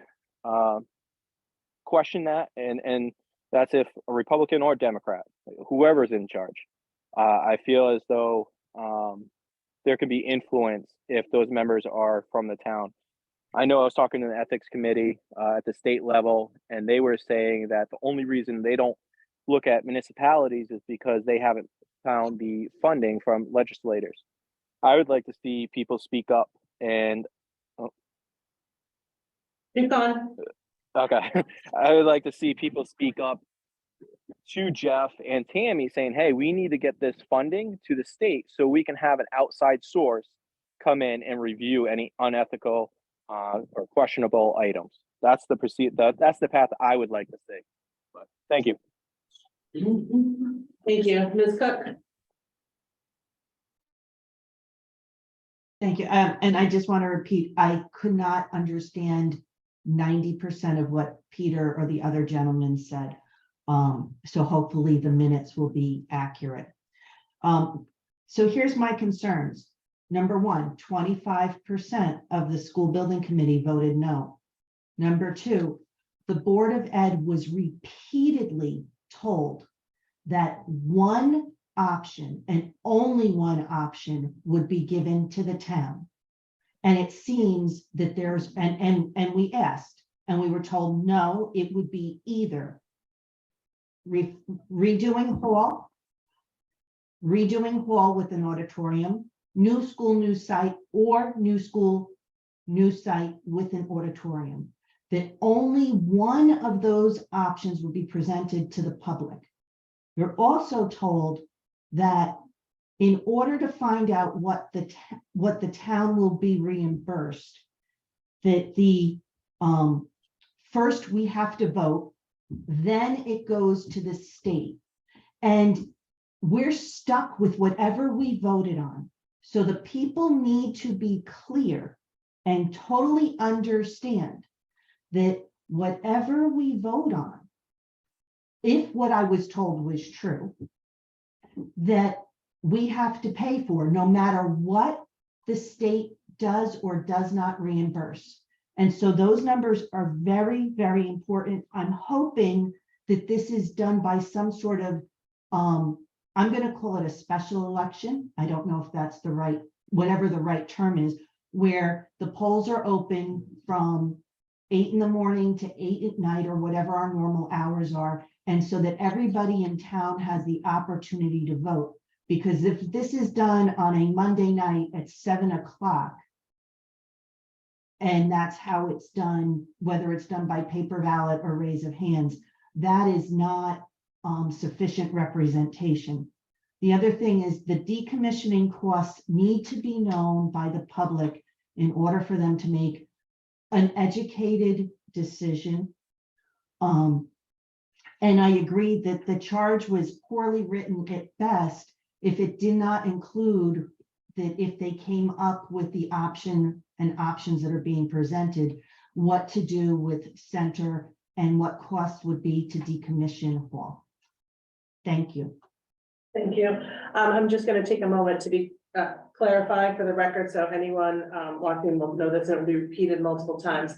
Speaker 12: question that, and that's if a Republican or Democrat, whoever's in charge. I feel as though there could be influence if those members are from the town. I know I was talking to the ethics committee at the state level, and they were saying that the only reason they don't look at municipalities is because they haven't found the funding from legislators. I would like to see people speak up and
Speaker 1: Keep going.
Speaker 12: okay, I would like to see people speak up to Jeff and Tammy saying, hey, we need to get this funding to the state so we can have an outside source come in and review any unethical or questionable items. That's that's the path I would like to see. But thank you.
Speaker 1: Thank you. Ms. Cook?
Speaker 7: Thank you. And I just want to repeat, I could not understand 90% of what Peter or the other gentleman said. So hopefully the minutes will be accurate. So here's my concerns. Number one, 25% of the school building committee voted no. Number two, the Board of Ed was repeatedly told that one option and only one option would be given to the town. And it seems that there's, and we asked, and we were told, no, it would be either redoing hall with an auditorium, new school, new site, or new school, new site with an auditorium. That only one of those options would be presented to the public. You're also told that in order to find out what the town will be reimbursed, that the first we have to vote, then it goes to the state. And we're stuck with whatever we voted on. So the people need to be clear and totally understand that whatever we vote on, if what I was told was true, that we have to pay for no matter what the state does or does not reimburse. And so those numbers are very, very important. I'm hoping that this is done by some sort of, I'm going to call it a special election. I don't know if that's the right, whatever the right term is, where the polls are open from 8 in the morning to 8 at night or whatever our normal hours are. And so that everybody in town has the opportunity to vote. Because if this is done on a Monday night at 7 o'clock, and that's how it's done, whether it's done by paper ballot or raise of hands, that is not sufficient representation. The other thing is the decommissioning costs need to be known by the public in order for them to make an educated decision. And I agree that the charge was poorly written at best if it did not include that if they came up with the option and options that are being presented, what to do with center and what costs would be to decommission hall. Thank you.
Speaker 1: Thank you. I'm just going to take a moment to be clarify for the record, so anyone watching will know this, it will be repeated multiple times.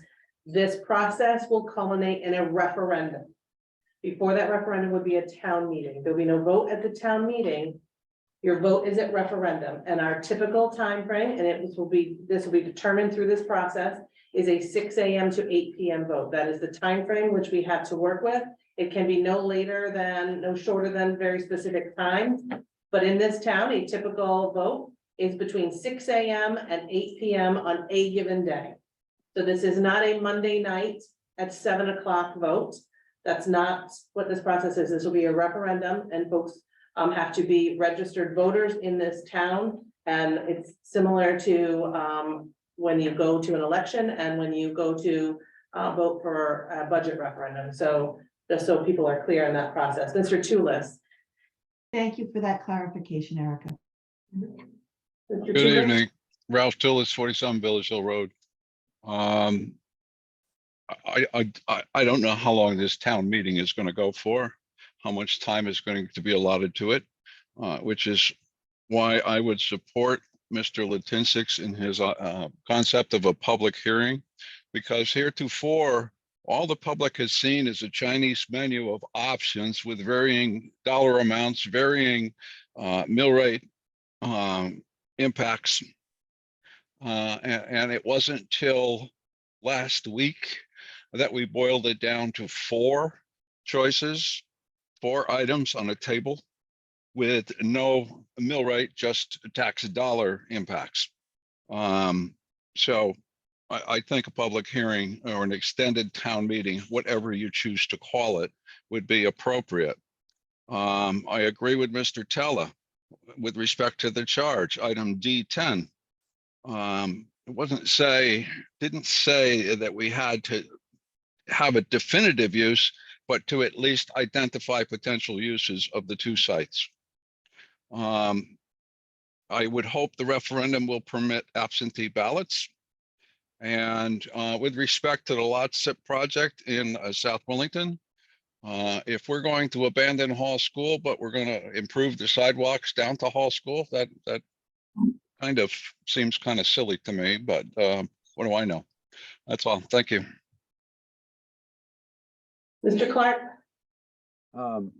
Speaker 1: This process will culminate in a referendum. Before that referendum would be a town meeting. There'll be no vote at the town meeting. Your vote is at referendum, and our typical time frame, and this will be determined through this process, is a 6 a.m. to 8 p.m. vote. That is the time frame which we have to work with. It can be no shorter than very specific times. But in this town, a typical vote is between 6 a.m. and 8 p.m. on a given day. So this is not a Monday night at 7 o'clock vote. That's not what this process is. This will be a referendum, and folks have to be registered voters in this town. And it's similar to when you go to an election and when you go to vote for a budget referendum. So just so people are clear in that process. Mr. Tulis.
Speaker 7: Thank you for that clarification, Erica.
Speaker 1: Mr.
Speaker 8: Good
Speaker 1: Tulis?
Speaker 8: evening, Ralph Tillis, 47 Village Hill Road. I don't know how long this town meeting is going to go for, how much time is going to be allotted to it, which is why I would support Mr. Latinsik's in his concept of a public hearing, because heretofore, all the public has seen is a Chinese menu of options with varying dollar amounts, varying mill rate impacts. And it wasn't till last week that we boiled it down to 4 choices, 4 items on a table with no mill rate, just tax dollar impacts. So I think a public hearing or an extended town meeting, whatever you choose to call it, would be appropriate. I agree with Mr. Tella with respect to the charge, item D10. It didn't say that we had to have a definitive use, but to at least identify potential uses of the 2 sites. I would hope the referendum will permit absentee ballots. And with respect to the lot SIP project in South Wellington, if we're going to abandon Hall School, but we're going to improve the sidewalks down to Hall School, that kind of seems kind of silly to me, but what do I know? That's all. Thank you.
Speaker 1: Mr. Clark,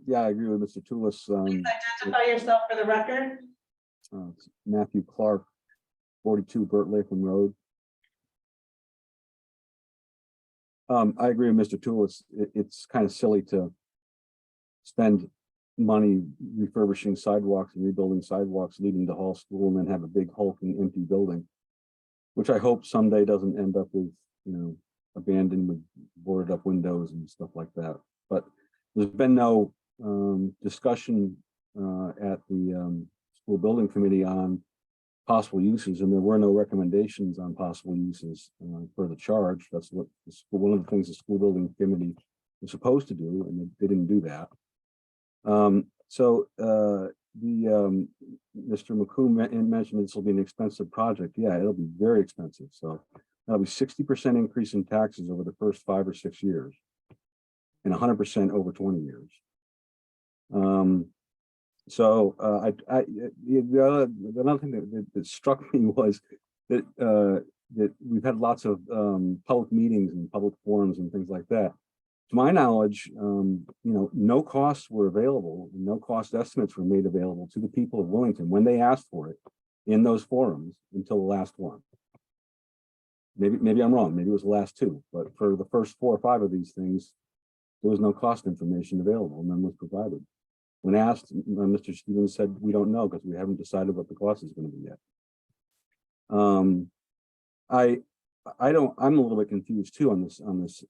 Speaker 6: Yeah, I agree with Mr. Toulis.
Speaker 1: please identify yourself for the record.
Speaker 6: It's Matthew Clark, 42 Burt Latham Road. I agree with Mr. Toulis. It's kind of silly to spend money refurbishing sidewalks and rebuilding sidewalks leading to Hall School and then have a big hulking empty building, which I hope someday doesn't end up with, abandoned with boarded up windows and stuff like that. But there's been no discussion at the school building committee on possible uses, and there were no recommendations on possible uses for the charge. That's what one of the things the school building committee was supposed to do, and they didn't do that. Mr. McCool mentioned this will be an expensive project. Yeah, it'll be very expensive. So that'll be 60% increase in taxes over the first 5 or 6 years, and 100% over 20 years. Another thing that struck me was that that we've had lots of public meetings and public forums and things like that. To my knowledge, no costs were available, no cost estimates were made available to the people of Wellington when they asked for it in those forums until the last one. Maybe I'm wrong, maybe it was the last 2, but for the first 4 or 5 of these things, there was no cost information available, none was provided. When asked, Mr. Stevens said, we don't know because we haven't decided what the cost is going to be yet. I'm a little bit confused too on this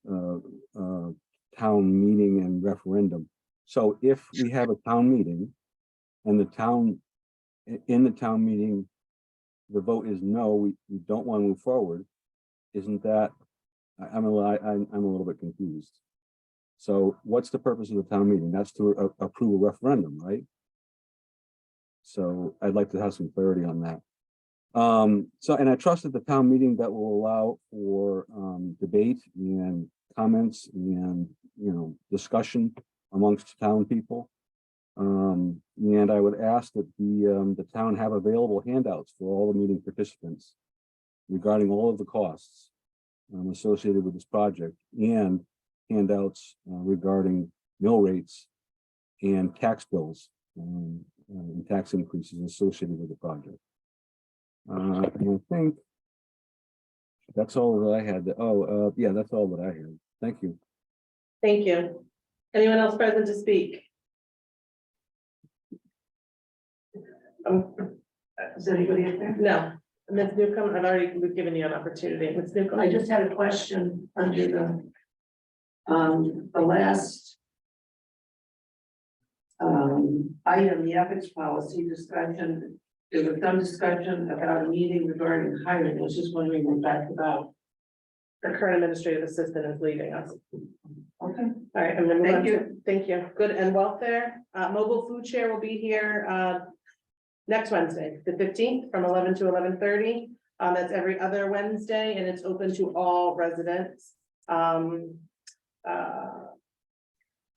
Speaker 6: town meeting and referendum. So if we have a town meeting and in the town meeting, the vote is no, we don't want to move forward, isn't that, I'm a little bit confused. So what's the purpose of the town meeting? That's to approve a referendum, right? So I'd like to have some clarity on that. And I trust that the town meeting that will allow for debate and comments and discussion amongst town people. And I would ask that the town have available handouts for all the meeting participants regarding all of the costs associated with this project, and handouts regarding mill rates and tax bills and tax increases associated with the project. And I think that's all that I had. Yeah, that's all that I had. Thank you.
Speaker 1: Thank you. Anyone else present to speak?
Speaker 4: Is anybody up there?
Speaker 1: No. Ms. Newcomb, I've already given you an opportunity. Ms. Newcomb.
Speaker 4: I just had a question under the last item, the ethics policy discussion. There was some discussion about a meeting regarding hiring. I was just wondering what that's about.
Speaker 1: The current administrative assistant is leaving us.
Speaker 4: Okay.
Speaker 1: All right, I'm gonna move
Speaker 4: Thank
Speaker 1: on to-
Speaker 4: you.
Speaker 1: Thank you. Good and welfare. Mobile food share will be here next Wednesday, the 15th, from 11 to 11:30. That's every other Wednesday, and it's open to all residents.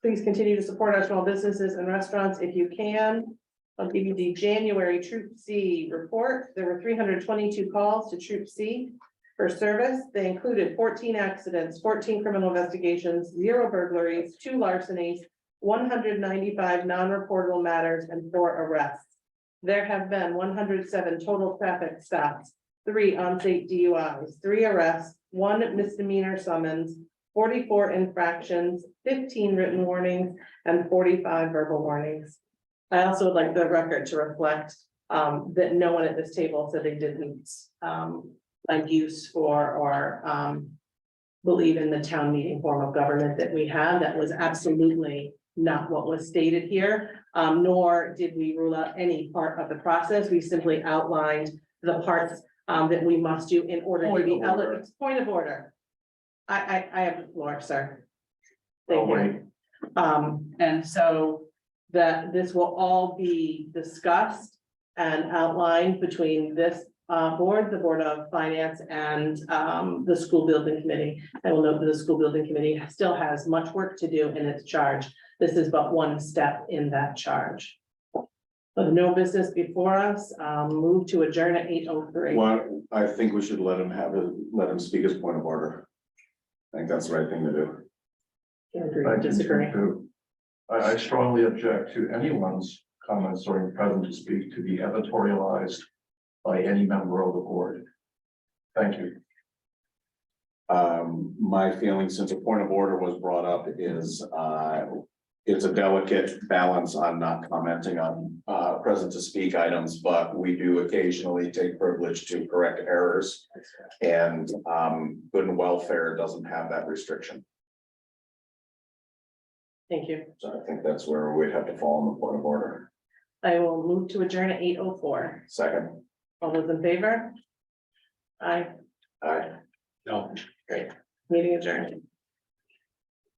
Speaker 1: Please continue to support our small businesses and restaurants if you can. I'll give you the January Troop C report. There were 322 calls to Troop C for service. They included 14 accidents, 14 criminal investigations, 0 burglaries, 2 larcenies, 195 non-reportable matters, and 4 arrests. There have been 107 total traffic stops, 3 on-state DUIs, 3 arrests, 1 misdemeanor summons, 44 infractions, 15 written warnings, and 45 verbal warnings. I also would like the record to reflect that no one at this table said they didn't use for or believe in the town meeting form of government that we have. That was absolutely not what was stated here, nor did we rule out any part of the process. We simply outlined the parts that we must do in order to be eligible. Point of order. I have the floor, sir. Thank you. And so that this will all be discussed and outlined between this board, the Board of Finance, and the School Building Committee. I will note that the School Building Committee still has much work to do in its charge. This is but one step in that charge. With no business before us, move to adjourn at 8:03.
Speaker 9: Well, I think we should let him speak his point of order. I think that's the right thing to do.
Speaker 1: Agree, disagree.
Speaker 3: I strongly object to anyone's comments during present to speak to be editorialized by any member of the board. Thank you.
Speaker 9: My feeling, since a point of order was brought up, is it's a delicate balance on not commenting on present to speak items, but we do occasionally take privilege to correct errors. And good and welfare doesn't have that restriction.
Speaker 1: Thank you.
Speaker 9: So I think that's where we'd have to fall on the point of order.
Speaker 1: I will move to adjourn at 8:04.
Speaker 9: Second.
Speaker 1: All those in favor? Aye.
Speaker 9: Aye.
Speaker 2: No.
Speaker 1: Great. Meeting adjourned.